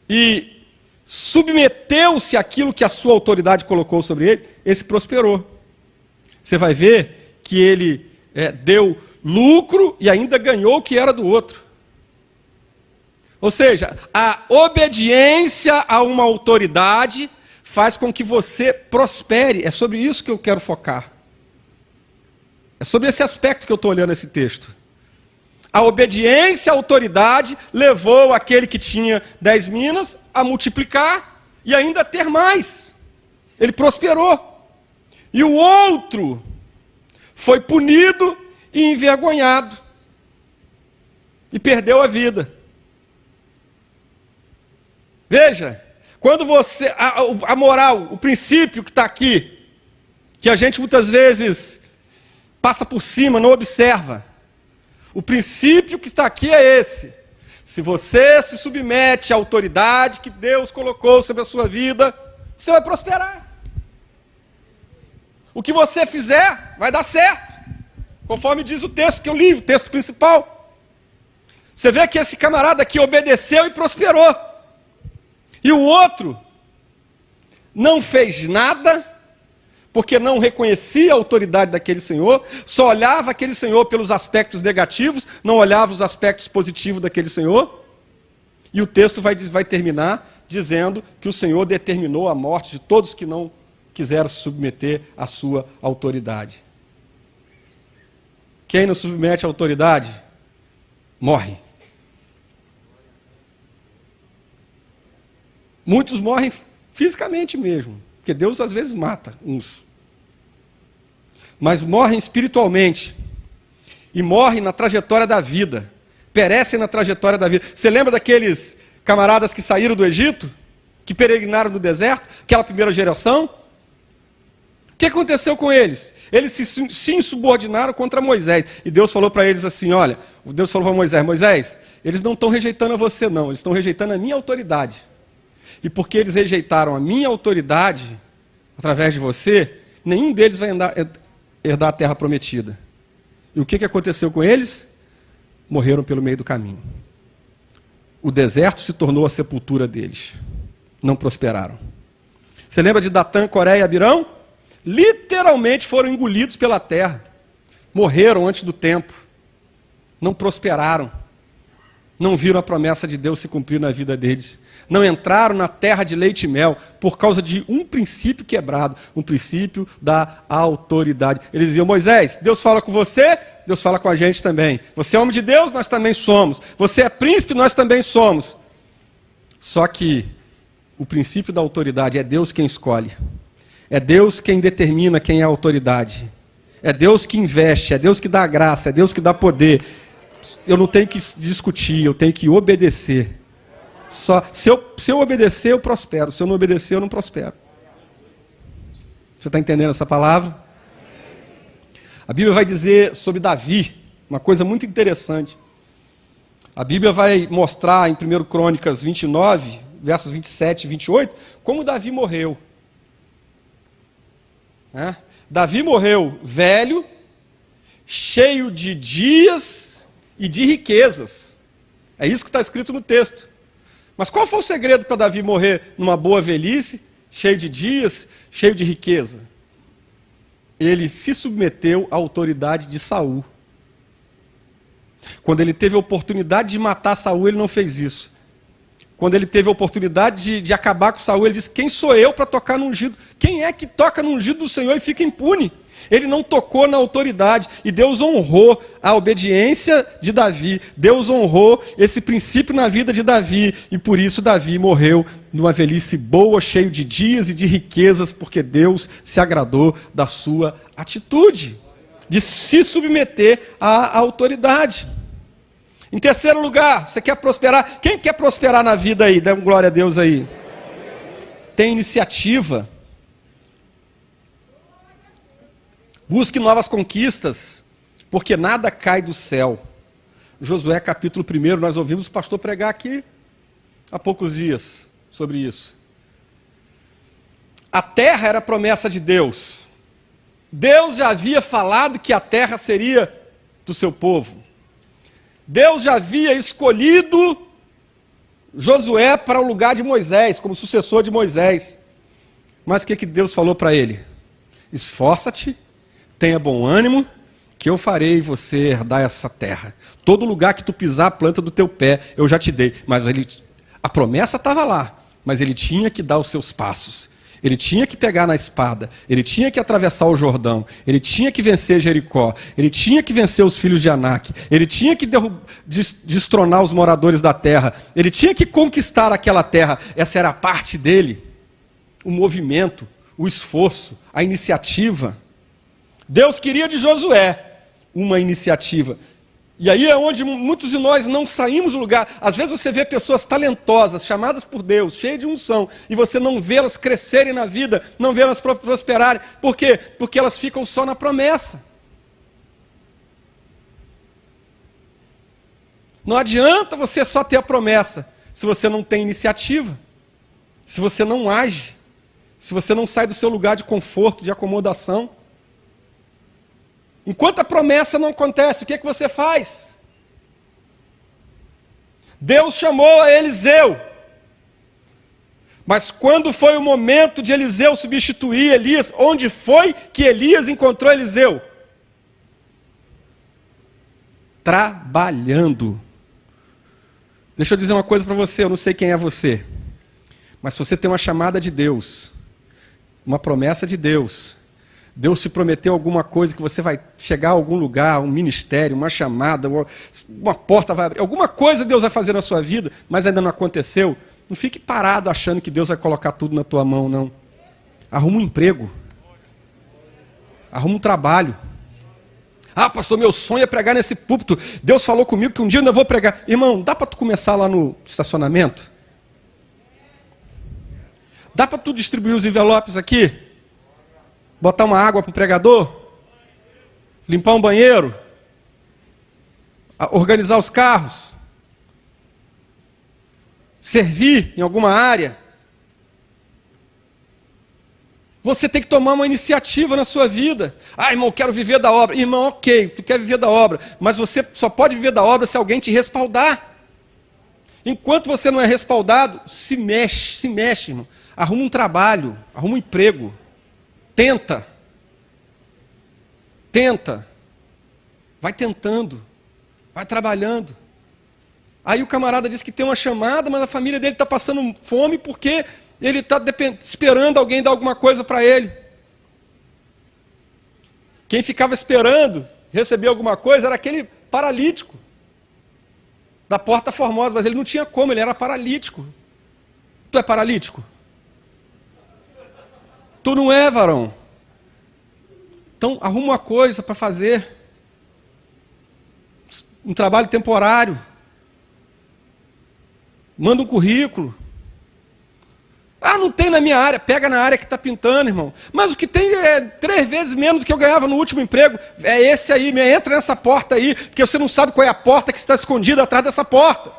e submeteu-se àquilo que a sua autoridade colocou sobre ele, esse prosperou. Você vai ver que ele deu lucro e ainda ganhou o que era do outro. Ou seja, a obediência a uma autoridade faz com que você prospere. É sobre isso que eu quero focar. É sobre esse aspecto que eu estou olhando esse texto. A obediência à autoridade levou aquele que tinha 10 minas a multiplicar e ainda ter mais. Ele prosperou. E o outro foi punido e envergonhado. E perdeu a vida. Veja, quando você... A moral, o princípio que está aqui, que a gente muitas vezes passa por cima, não observa. O princípio que está aqui é esse. Se você se submete à autoridade que Deus colocou sobre a sua vida, você vai prosperar. O que você fizer vai dar certo. Conforme diz o texto que eu li, o texto principal. Você vê que esse camarada aqui obedeceu e prosperou. E o outro não fez nada, porque não reconhecia a autoridade daquele senhor, só olhava aquele senhor pelos aspectos negativos, não olhava os aspectos positivos daquele senhor. E o texto vai terminar dizendo que o Senhor determinou a morte de todos que não quiseram se submeter à sua autoridade. Quem não submete à autoridade, morre. Muitos morrem fisicamente mesmo, porque Deus às vezes mata uns. Mas morrem espiritualmente. E morrem na trajetória da vida. Perecem na trajetória da vida. Você lembra daqueles camaradas que saíram do Egito? Que peregrinaram no deserto? Aquela primeira geração? O que aconteceu com eles? Eles se insubordinaram contra Moisés. E Deus falou para eles assim, olha, Deus falou para Moisés, Moisés, eles não estão rejeitando a você não, eles estão rejeitando a minha autoridade. E porque eles rejeitaram a minha autoridade, através de você, nenhum deles vai herdar a terra prometida. E o que aconteceu com eles? Morreram pelo meio do caminho. o deserto se tornou a sepultura deles. Não prosperaram. Você lembra de Datã, Coré e Abirão? Literalmente foram engolidos pela terra. Morreram antes do tempo. Não prosperaram. Não viram a promessa de Deus se cumprir na vida deles. Não entraram na terra de leite e mel por causa de um princípio quebrado, um princípio da autoridade. Eles diziam: Moisés, Deus fala com você, Deus fala com a gente também. Você é homem de Deus, nós também somos. Você é príncipe, nós também somos. Só que o princípio da autoridade é Deus quem escolhe. É Deus quem determina quem é a autoridade. É Deus que investe, é Deus que dá graça, é Deus que dá poder. Eu não tenho que discutir, eu tenho que obedecer. Se eu obedecer, eu prospero. Se eu não obedecer, eu não prospero. Você está entendendo essa palavra? A Bíblia vai dizer sobre Davi uma coisa muito interessante. A Bíblia vai mostrar em 1 Crônicas 29, versos 27 e 28, como Davi morreu. Davi morreu velho, cheio de dias e de riquezas. É isso que está escrito no texto. Mas qual foi o segredo para Davi morrer numa boa velhice, cheio de dias, cheio de riqueza? Ele se submeteu à autoridade de Saul. Quando ele teve a oportunidade de matar Saul, ele não fez isso. Quando ele teve a oportunidade de acabar com Saul, ele disse: quem sou eu para tocar no ungido? Quem é que toca no ungido do Senhor e fica impune? Ele não tocou na autoridade, e Deus honrou a obediência de Davi, Deus honrou esse princípio na vida de Davi, e por isso Davi morreu numa velhice boa, cheio de dias e de riquezas, porque Deus se agradou da sua atitude, de se submeter à autoridade. Em terceiro lugar, você quer prosperar? Quem quer prosperar na vida aí? Dá glória a Deus aí. Tem iniciativa. Busque novas conquistas, porque nada cai do céu. Josué capítulo 1, nós ouvimos o pastor pregar aqui há poucos dias sobre isso. A terra era a promessa de Deus. Deus já havia falado que a terra seria do seu povo. Deus já havia escolhido Josué para o lugar de Moisés, como sucessor de Moisés. Mas o que Deus falou para ele? Esforça-te, tenha bom ânimo, que eu farei você herdar essa terra. Todo lugar que tu pisar a planta do teu pé, eu já te dei. Mas a promessa estava lá, mas ele tinha que dar os seus passos. Ele tinha que pegar na espada, ele tinha que atravessar o Jordão, ele tinha que vencer Jericó, ele tinha que vencer os filhos de Anak, ele tinha que destronar os moradores da terra, ele tinha que conquistar aquela terra. Essa era a parte dele, o movimento, o esforço, a iniciativa. Deus queria de Josué uma iniciativa. E aí é onde muitos de nós não saímos do lugar. Às vezes você vê pessoas talentosas, chamadas por Deus, cheias de unção, e você não vê elas crescerem na vida, não vê elas prosperarem. Por quê? Porque elas ficam só na promessa. Não adianta você só ter a promessa, se você não tem iniciativa, se você não age, se você não sai do seu lugar de conforto, de acomodação. Enquanto a promessa não acontece, o que você faz? Deus chamou a Eliseu. Mas quando foi o momento de Eliseu substituir Elias, onde foi que Elias encontrou Eliseu? Trabalhando. Deixa eu dizer uma coisa para você, eu não sei quem é você. Mas se você tem uma chamada de Deus, uma promessa de Deus, Deus te prometeu alguma coisa, que você vai chegar a algum lugar, um ministério, uma chamada, uma porta vai abrir, alguma coisa Deus vai fazer na sua vida, mas ainda não aconteceu. Não fique parado achando que Deus vai colocar tudo na tua mão, não. Arruma um emprego. Arruma um trabalho. Ah, pastor, meu sonho é pregar nesse púlpito. Deus falou comigo que um dia eu ainda vou pregar. Irmão, dá para tu começar lá no estacionamento? Dá para tu distribuir os envelopes aqui? Botar uma água para o pregador? Limpar um banheiro? Organizar os carros? Servir em alguma área? Você tem que tomar uma iniciativa na sua vida. Ah, irmão, quero viver da obra. Irmão, ok, tu quer viver da obra, mas você só pode viver da obra se alguém te respaldar. Enquanto você não é respaldado, se mexe, irmão. Arruma um trabalho, arruma um emprego. Tenta. Vai tentando. Vai trabalhando. Aí o camarada diz que tem uma chamada, mas a família dele está passando fome porque ele está esperando alguém dar alguma coisa para ele. Quem ficava esperando receber alguma coisa era aquele paralítico da Porta Formosa, mas ele não tinha como, ele era paralítico. Tu é paralítico? Tu não é, varão? Então arruma uma coisa para fazer. Um trabalho temporário. Manda um currículo. Ah, não tem na minha área. Pega na área que está pintando, irmão. Mas o que tem é 3 vezes menos do que eu ganhava no último emprego. É esse aí, entra nessa porta aí, porque você não sabe qual é a porta que está escondida atrás dessa porta.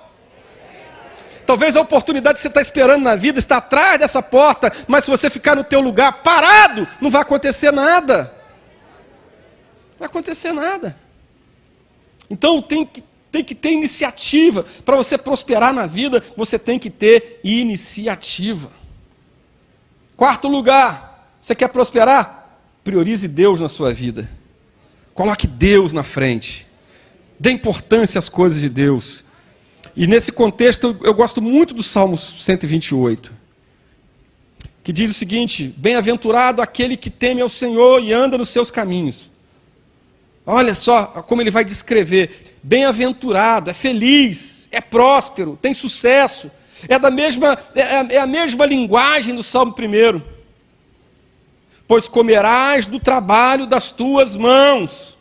Talvez a oportunidade que você está esperando na vida está atrás dessa porta, mas se você ficar no teu lugar parado, não vai acontecer nada. Não vai acontecer nada. Então tem que ter iniciativa. Para você prosperar na vida, você tem que ter iniciativa. 4º lugar, você quer prosperar? Priorize Deus na sua vida. Coloque Deus na frente. Dê importância às coisas de Deus. E nesse contexto, eu gosto muito do Salmo 128, que diz o seguinte: bem-aventurado aquele que teme ao Senhor e anda nos seus caminhos. Olha só como ele vai descrever. Bem-aventurado, é feliz, é próspero, tem sucesso. É a mesma linguagem do Salmo 1. Pois comerás do trabalho das tuas mãos.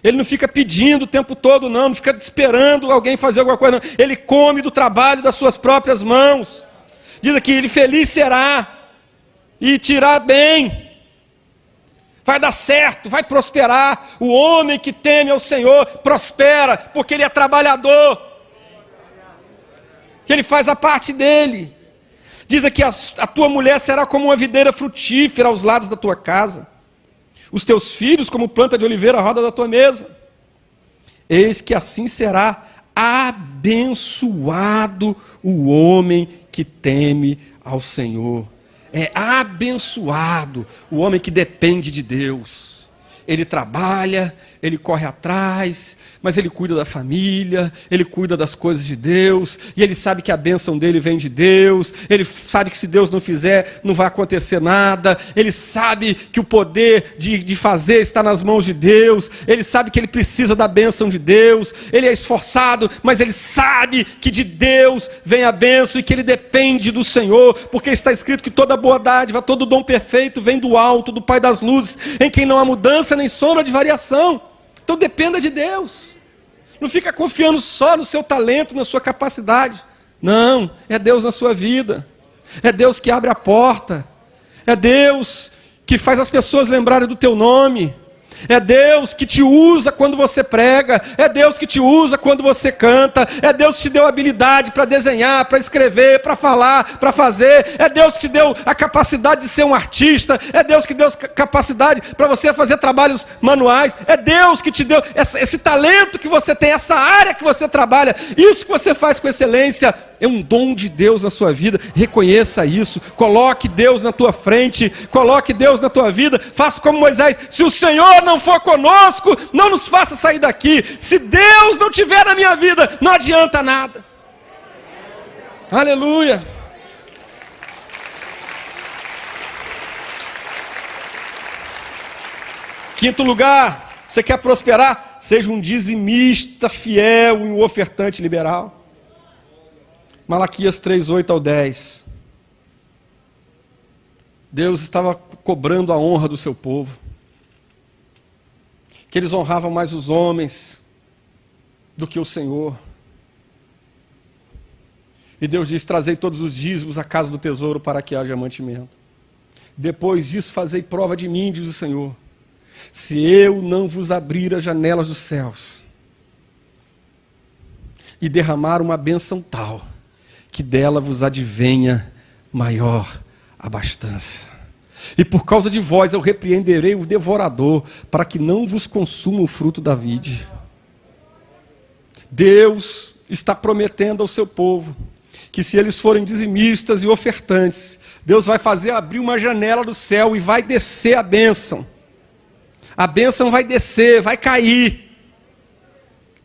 Ele não fica pedindo o tempo todo, não fica esperando alguém fazer alguma coisa, não. Ele come do trabalho das suas próprias mãos. Diz aqui, ele feliz será e te irá bem. Vai dar certo, vai prosperar. O homem que teme ao Senhor prospera, porque ele é trabalhador. Ele faz a parte dele. Diz aqui, a tua mulher será como uma videira frutífera aos lados da tua casa. Os teus filhos como planta de oliveira à roda da tua mesa. Eis que assim será abençoado o homem que teme ao Senhor. É abençoado o homem que depende de Deus. Ele trabalha, ele corre atrás, mas ele cuida da família, ele cuida das coisas de Deus, e ele sabe que a bênção dele vem de Deus, ele sabe que se Deus não fizer, não vai acontecer nada, ele sabe que o poder de fazer está nas mãos de Deus, ele sabe que ele precisa da bênção de Deus, ele é esforçado, mas ele sabe que de Deus vem a bênção e que ele depende do Senhor, porque está escrito que toda boa dádiva, todo dom perfeito vem do alto, do Pai das luzes, em quem não há mudança nem sombra de variação. Então dependa de Deus. Não fica confiando só no seu talento, na sua capacidade. Não, é Deus na sua vida. É Deus que abre a porta. É Deus que faz as pessoas lembrarem do teu nome. É Deus que te usa quando você prega. É Deus que te usa quando você canta. É Deus que te deu habilidade para desenhar, para escrever, para falar, para fazer. É Deus que te deu a capacidade de ser um artista. É Deus que deu capacidade para você fazer trabalhos manuais. É Deus que te deu esse talento que você tem, essa área que você trabalha. Isso que você faz com excelência é um dom de Deus na sua vida. Reconheça isso. Coloque Deus na tua frente. Coloque Deus na tua vida. Faça como Moisés. Se o Senhor não for conosco, não nos faça sair daqui. Se Deus não tiver na minha vida, não adianta nada. Aleluia. Quinto lugar, você quer prosperar? Seja um dizimista fiel e um ofertante liberal. Malaquias 3:8-10. Deus estava cobrando a honra do seu povo. Que eles honravam mais os homens do que o Senhor. E Deus diz: trazei todos os dízimos à casa do tesouro para que haja mantimento. Depois disso fazei prova de mim, diz o Senhor, se eu não vos abrir as janelas dos céus e derramar uma bênção tal, que dela vos advenha maior abastança. E por causa de vós eu repreenderei o devorador, para que não vos consuma o fruto da vide. Deus está prometendo ao seu povo que se eles forem dizimistas e ofertantes, Deus vai fazer abrir uma janela do céu e vai descer a bênção. A bênção vai descer, vai cair.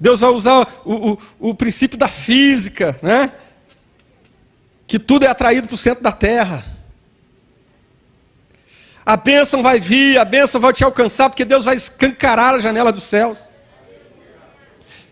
Deus vai usar o princípio da física, né? Que tudo é atraído para o centro da terra. A bênção vai vir, a bênção vai te alcançar, porque Deus vai escancarar a janela dos céus.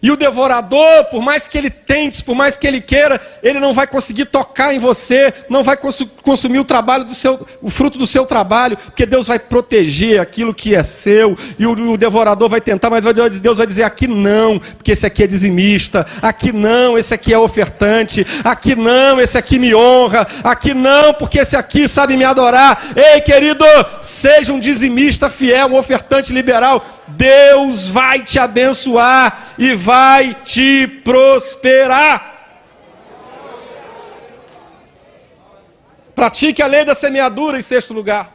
E o devorador, por mais que ele tente, por mais que ele queira, ele não vai conseguir tocar em você, não vai consumir o fruto do seu trabalho, porque Deus vai proteger aquilo que é seu, e o devorador vai tentar, mas Deus vai dizer, aqui não, porque esse aqui é dizimista, aqui não, esse aqui é ofertante, aqui não, esse aqui me honra, aqui não, porque esse aqui sabe me adorar. Ei, querido, seja um dizimista fiel, um ofertante liberal, Deus vai te abençoar e vai te prosperar. Pratique a lei da semeadura em sexto lugar.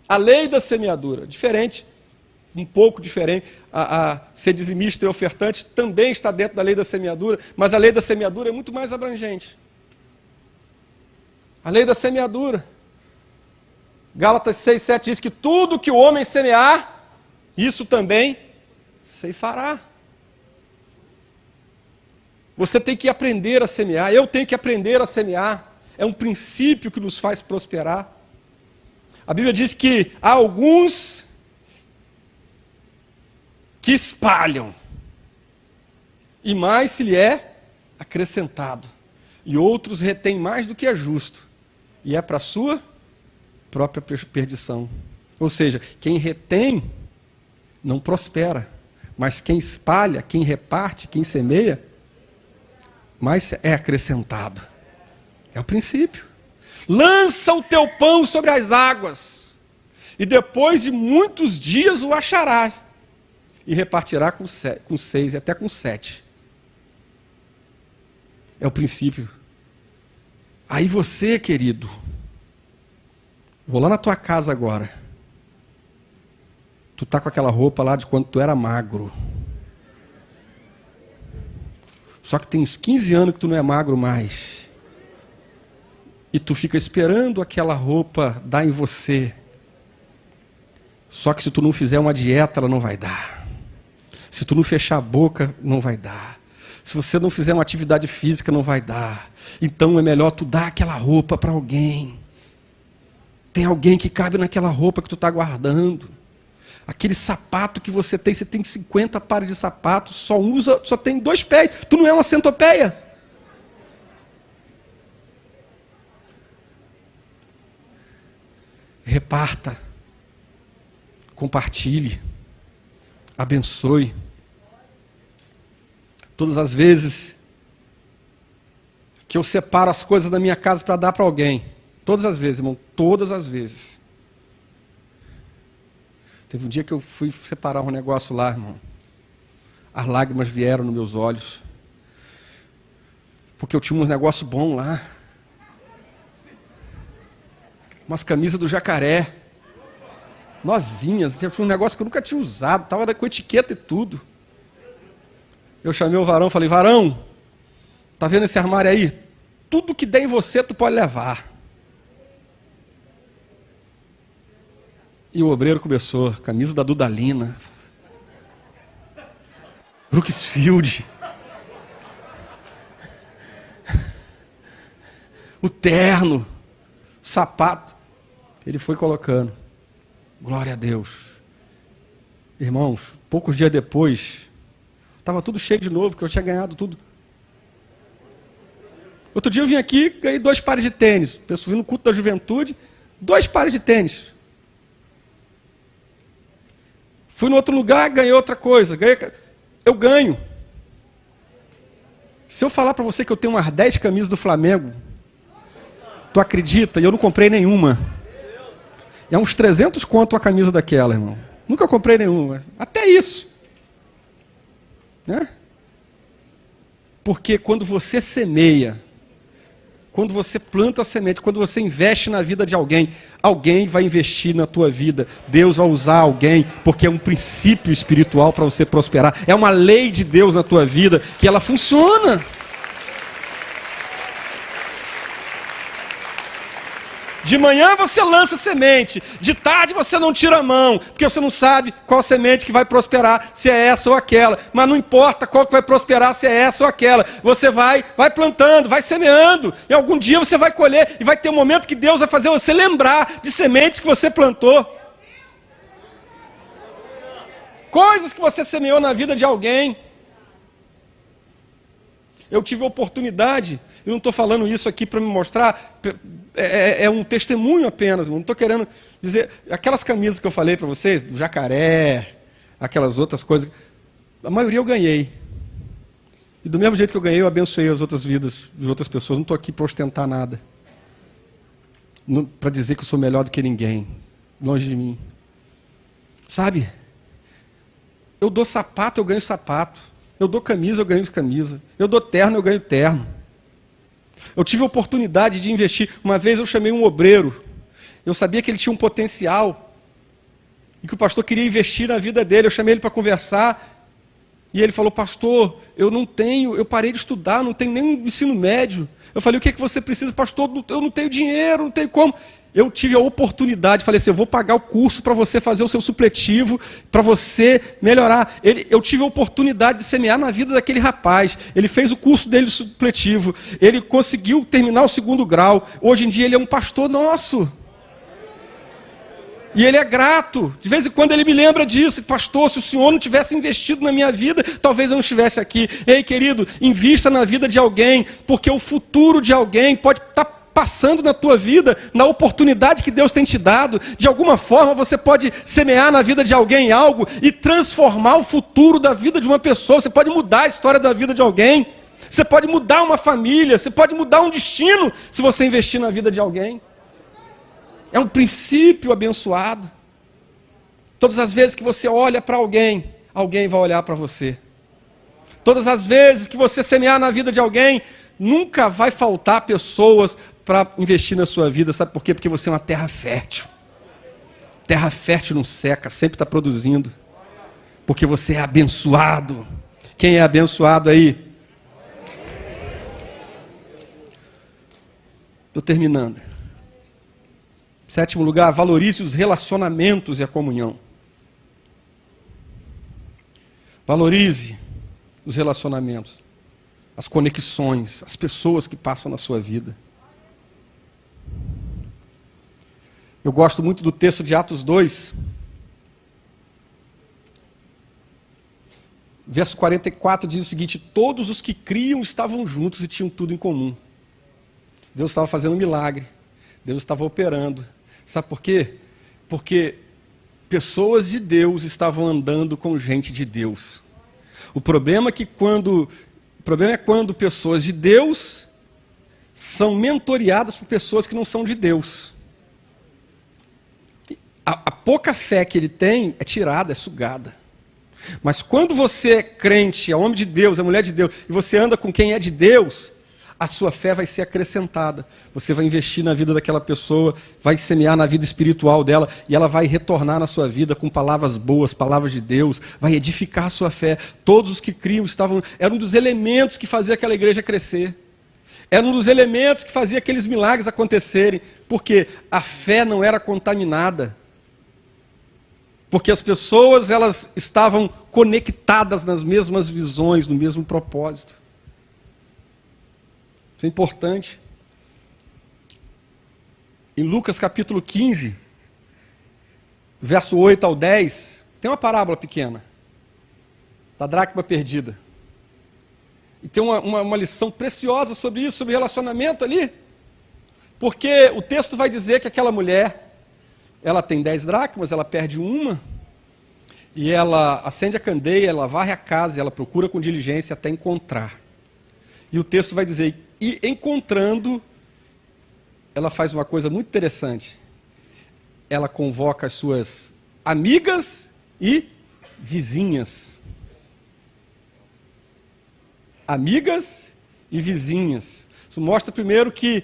A lei da semeadura, diferente, um pouco diferente. A ser dizimista e ofertante também está dentro da lei da semeadura, mas a lei da semeadura é muito mais abrangente. A lei da semeadura. Gálatas 6:7 diz que tudo que o homem semear, isso também ceifará. Você tem que aprender a semear, eu tenho que aprender a semear. É um princípio que nos faz prosperar. A Bíblia diz que há alguns que espalham, e mais se lhe é acrescentado. E outros retêm mais do que é justo, e é para a sua própria perdição. Ou seja, quem retém não prospera, mas quem espalha, quem reparte, quem semeia, mais é acrescentado. É o princípio. Lança o teu pão sobre as águas, e depois de muitos dias o acharás, e repartirá com 6 e até com 7. É o princípio. Aí você, querido, vou lá na tua casa agora. Tu tá com aquela roupa lá de quando tu era magro. Só que tem uns 15 anos que tu não é magro mais. E tu fica esperando aquela roupa dar em você. Só que se tu não fizer uma dieta, ela não vai dar. Se tu não fechar a boca, não vai dar. Se você não fizer uma atividade física, não vai dar. Então é melhor tu dar aquela roupa para alguém. Tem alguém que cabe naquela roupa que tu está guardando. Aquele sapato que você tem 50 pares de sapatos, só tem 2 pés. Tu não é uma centopeia? Reparta, compartilhe, abençoe. Todas as vezes que eu separo as coisas da minha casa para dar para alguém, todas as vezes, irmão, todas as vezes. Teve um dia que eu fui separar um negócio lá, irmão. As lágrimas vieram nos meus olhos. Porque eu tinha um negócio bom lá. Umas camisas do Jacaré. Novinhas. Tinha um negócio que eu nunca tinha usado. Estava com etiqueta e tudo. Eu chamei o varão e falei, varão, tá vendo esse armário aí? Tudo que der em você, tu pode levar. E o obreiro começou, camisa da Dudalina, Brooksfield, o terno, o sapato. Ele foi colocando. Glória a Deus. Irmãos, poucos dias depois, estava tudo cheio de novo, que eu tinha ganhado tudo. Outro dia eu vim aqui, ganhei 2 pares de tênis. Pessoal, vim no culto da juventude, 2 pares de tênis. Fui no outro lugar, ganhei outra coisa. Eu ganho. Se eu falar para você que eu tenho umas 10 camisas do Flamengo, tu acredita? E eu não comprei nenhuma. É uns 300 conto a camisa daquela, irmão. Nunca comprei nenhuma. Até isso. Né? Porque quando você semeia, quando você planta a semente, quando você investe na vida de alguém, alguém vai investir na tua vida. Deus vai usar alguém, porque é um princípio espiritual para você prosperar. É uma lei de Deus na tua vida, que ela funciona. De manhã você lança semente, de tarde você não tira a mão, porque você não sabe qual semente que vai prosperar, se é essa ou aquela. Mas não importa qual que vai prosperar, se é essa ou aquela. Você vai plantando, vai semeando, e algum dia você vai colher, e vai ter um momento que Deus vai fazer você lembrar de sementes que você plantou. Coisas que você semeou na vida de alguém. Eu tive a oportunidade, eu não estou falando isso aqui para me mostrar, é um testemunho apenas, não estou querendo dizer, aquelas camisas que eu falei para vocês, do jacaré, aquelas outras coisas, a maioria eu ganhei. E do mesmo jeito que eu ganhei, eu abençoei as outras vidas de outras pessoas, não estou aqui para ostentar nada. Para dizer que eu sou melhor do que ninguém, longe de mim. Sabe? Eu dou sapato, eu ganho sapato. Eu dou camisa, eu ganho camisa. Eu dou terno, eu ganho terno. Eu tive a oportunidade de investir. Uma vez eu chamei um obreiro. Eu sabia que ele tinha um potencial. E que o pastor queria investir na vida dele. Eu chamei ele para conversar. E ele falou, pastor, eu parei de estudar, não tenho nem ensino médio. Eu falei, o que é que você precisa? Pastor, eu não tenho dinheiro, não tenho como. Eu tive a oportunidade, falei assim, eu vou pagar o curso para você fazer o seu supletivo, para você melhorar. Eu tive a oportunidade de semear na vida daquele rapaz. Ele fez o curso dele de supletivo, ele conseguiu terminar o 2º grau. Hoje em dia ele é um pastor nosso. E ele é grato. De vez em quando ele me lembra disso. Pastor, se o senhor não tivesse investido na minha vida, talvez eu não estivesse aqui. Ei, querido, invista na vida de alguém, porque o futuro de alguém pode estar passando na tua vida, na oportunidade que Deus tem te dado. De alguma forma você pode semear na vida de alguém algo e transformar o futuro da vida de uma pessoa. Você pode mudar a história da vida de alguém. Você pode mudar uma família. Você pode mudar um destino se você investir na vida de alguém. É um princípio abençoado. Todas as vezes que você olha para alguém, alguém vai olhar para você. Todas as vezes que você semear na vida de alguém, nunca vai faltar pessoas para investir na sua vida. Sabe por quê? Porque você é uma terra fértil. Terra fértil não seca, sempre está produzindo. Porque você é abençoado. Quem é abençoado aí? Estou terminando. 7º lugar, valorize os relacionamentos e a comunhão. Valorize os relacionamentos, as conexões, as pessoas que passam na sua vida. Eu gosto muito do texto de Atos 2, verso 44 diz o seguinte: todos os que criam estavam juntos e tinham tudo em comum. Deus estava fazendo um milagre, Deus estava operando. Sabe por quê? Porque pessoas de Deus estavam andando com gente de Deus. O problema é quando pessoas de Deus são mentoreadas por pessoas que não são de Deus. A pouca fé que ele tem é tirada, é sugada. Mas quando você é crente, é homem de Deus, é mulher de Deus, e você anda com quem é de Deus, a sua fé vai ser acrescentada. Você vai investir na vida daquela pessoa, vai semear na vida espiritual dela, e ela vai retornar na sua vida com palavras boas, palavras de Deus, vai edificar a sua fé. Todos os que criam eram um dos elementos que fazia aquela igreja crescer. Era um dos elementos que fazia aqueles milagres acontecerem, porque a fé não era contaminada. Porque as pessoas, elas estavam conectadas nas mesmas visões, no mesmo propósito. Isso é importante. Em Lucas capítulo 15, verso 8 ao 10, tem uma parábola pequena, da dracma perdida. E tem uma lição preciosa sobre isso, sobre relacionamento ali. Porque o texto vai dizer que aquela mulher, ela tem 10 dracmas, ela perde uma, e ela acende a candeia, ela varre a casa, ela procura com diligência até encontrar. E o texto vai dizer, e encontrando, ela faz uma coisa muito interessante. Ela convoca as suas amigas e vizinhas. Amigas e vizinhas. Isso mostra primeiro que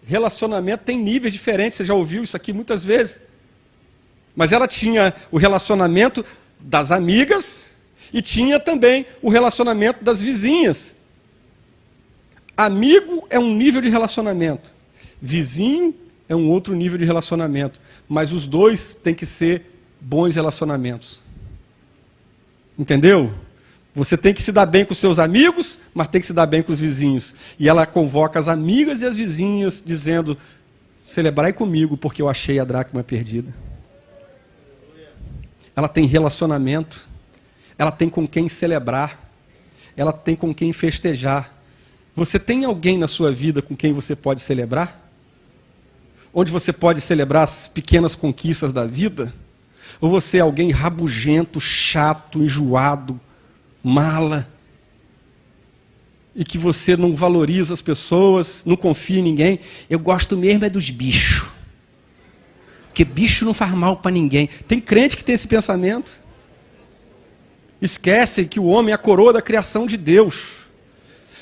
relacionamento tem níveis diferentes, você já ouviu isso aqui muitas vezes. Mas ela tinha o relacionamento das amigas e tinha também o relacionamento das vizinhas. Amigo é um nível de relacionamento, vizinho é um outro nível de relacionamento, mas os dois têm que ser bons relacionamentos. Entendeu? Você tem que se dar bem com os seus amigos, mas tem que se dar bem com os vizinhos. E ela convoca as amigas e as vizinhas, dizendo: celebrai comigo, porque eu achei a dracma perdida. Ela tem relacionamento, ela tem com quem celebrar, ela tem com quem festejar. Você tem alguém na sua vida com quem você pode celebrar? Onde você pode celebrar as pequenas conquistas da vida? Ou você é alguém rabugento, chato, enjoado, mala, e que você não valoriza as pessoas, não confia em ninguém? Eu gosto mesmo é dos bichos, porque bicho não faz mal para ninguém. Tem crente que tem esse pensamento. Esquece que o homem é a coroa da criação de Deus.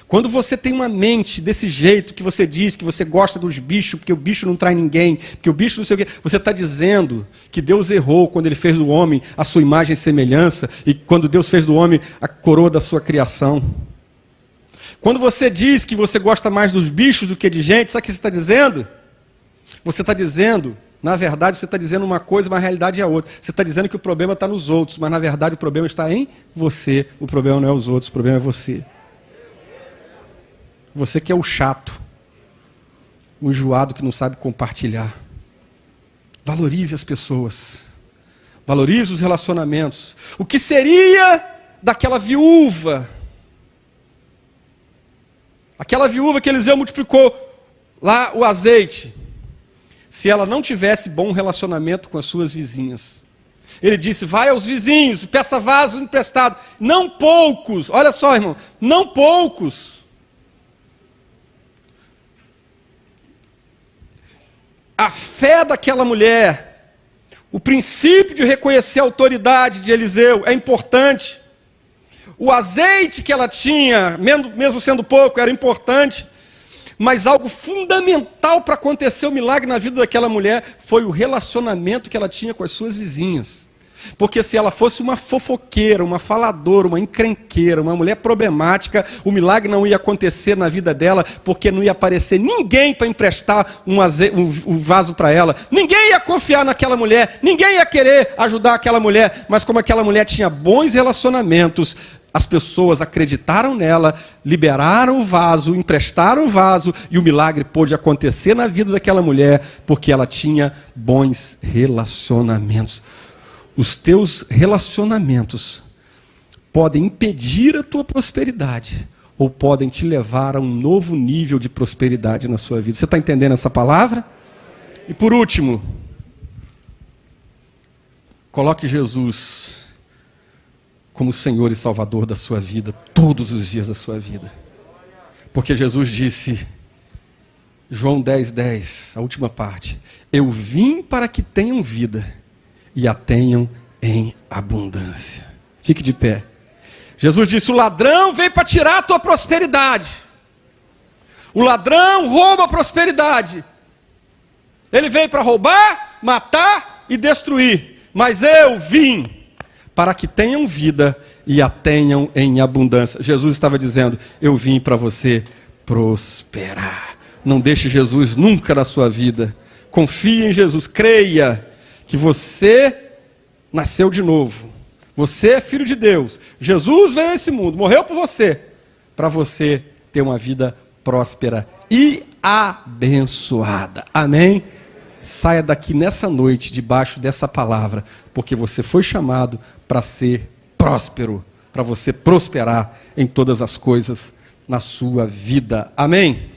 Quando você tem uma mente desse jeito, que você diz que você gosta dos bichos, porque o bicho não trai ninguém, porque o bicho não sei o quê, você está dizendo que Deus errou quando Ele fez do homem a sua imagem e semelhança, e quando Deus fez do homem a coroa da sua criação. Quando você diz que você gosta mais dos bichos do que de gente, sabe o que você está dizendo? Você está dizendo, na verdade, você está dizendo uma coisa, mas a realidade é outra. Você está dizendo que o problema está nos outros, mas na verdade o problema está em você. O problema não é os outros, o problema é você. Você que é o chato, o enjoado que não sabe compartilhar. Valorize as pessoas. Valorize os relacionamentos. O que seria daquela viúva? Aquela viúva que Eliseu multiplicou lá o azeite. Se ela não tivesse bom relacionamento com as suas vizinhas. Ele disse: vai aos vizinhos, peça vaso emprestado. Não poucos, olha só, irmão, não poucos. A fé daquela mulher, o princípio de reconhecer a autoridade de Eliseu é importante. O azeite que ela tinha, mesmo sendo pouco, era importante. Mas algo fundamental para acontecer o milagre na vida daquela mulher foi o relacionamento que ela tinha com as suas vizinhas. Porque se ela fosse uma fofoqueira, uma faladora, uma encrenqueira, uma mulher problemática, o milagre não ia acontecer na vida dela, porque não ia aparecer ninguém para emprestar um vaso para ela. Ninguém ia confiar naquela mulher, ninguém ia querer ajudar aquela mulher. Mas como aquela mulher tinha bons relacionamentos, as pessoas acreditaram nela, liberaram o vaso, emprestaram o vaso, e o milagre pôde acontecer na vida daquela mulher, porque ela tinha bons relacionamentos. Os teus relacionamentos podem impedir a tua prosperidade ou podem te levar a um novo nível de prosperidade na sua vida. Você está entendendo essa palavra? E por último, coloque Jesus como Senhor e Salvador da sua vida todos os dias da sua vida. Porque Jesus disse, João 10:10, a última parte: eu vim para que tenham vida e a tenham em abundância. Fique de pé. Jesus disse: o ladrão veio para tirar a tua prosperidade. O ladrão rouba a prosperidade. Ele veio para roubar, matar e destruir. Mas eu vim para que tenham vida e a tenham em abundância. Jesus estava dizendo: eu vim para você prosperar. Não deixe Jesus nunca na sua vida. Confie em Jesus, creia que você nasceu de novo. Você é filho de Deus. Jesus veio a esse mundo, morreu por você, para você ter uma vida próspera e abençoada. Amém? Saia daqui nessa noite, debaixo dessa palavra, porque você foi chamado para ser próspero, para você prosperar em todas as coisas na sua vida. Amém?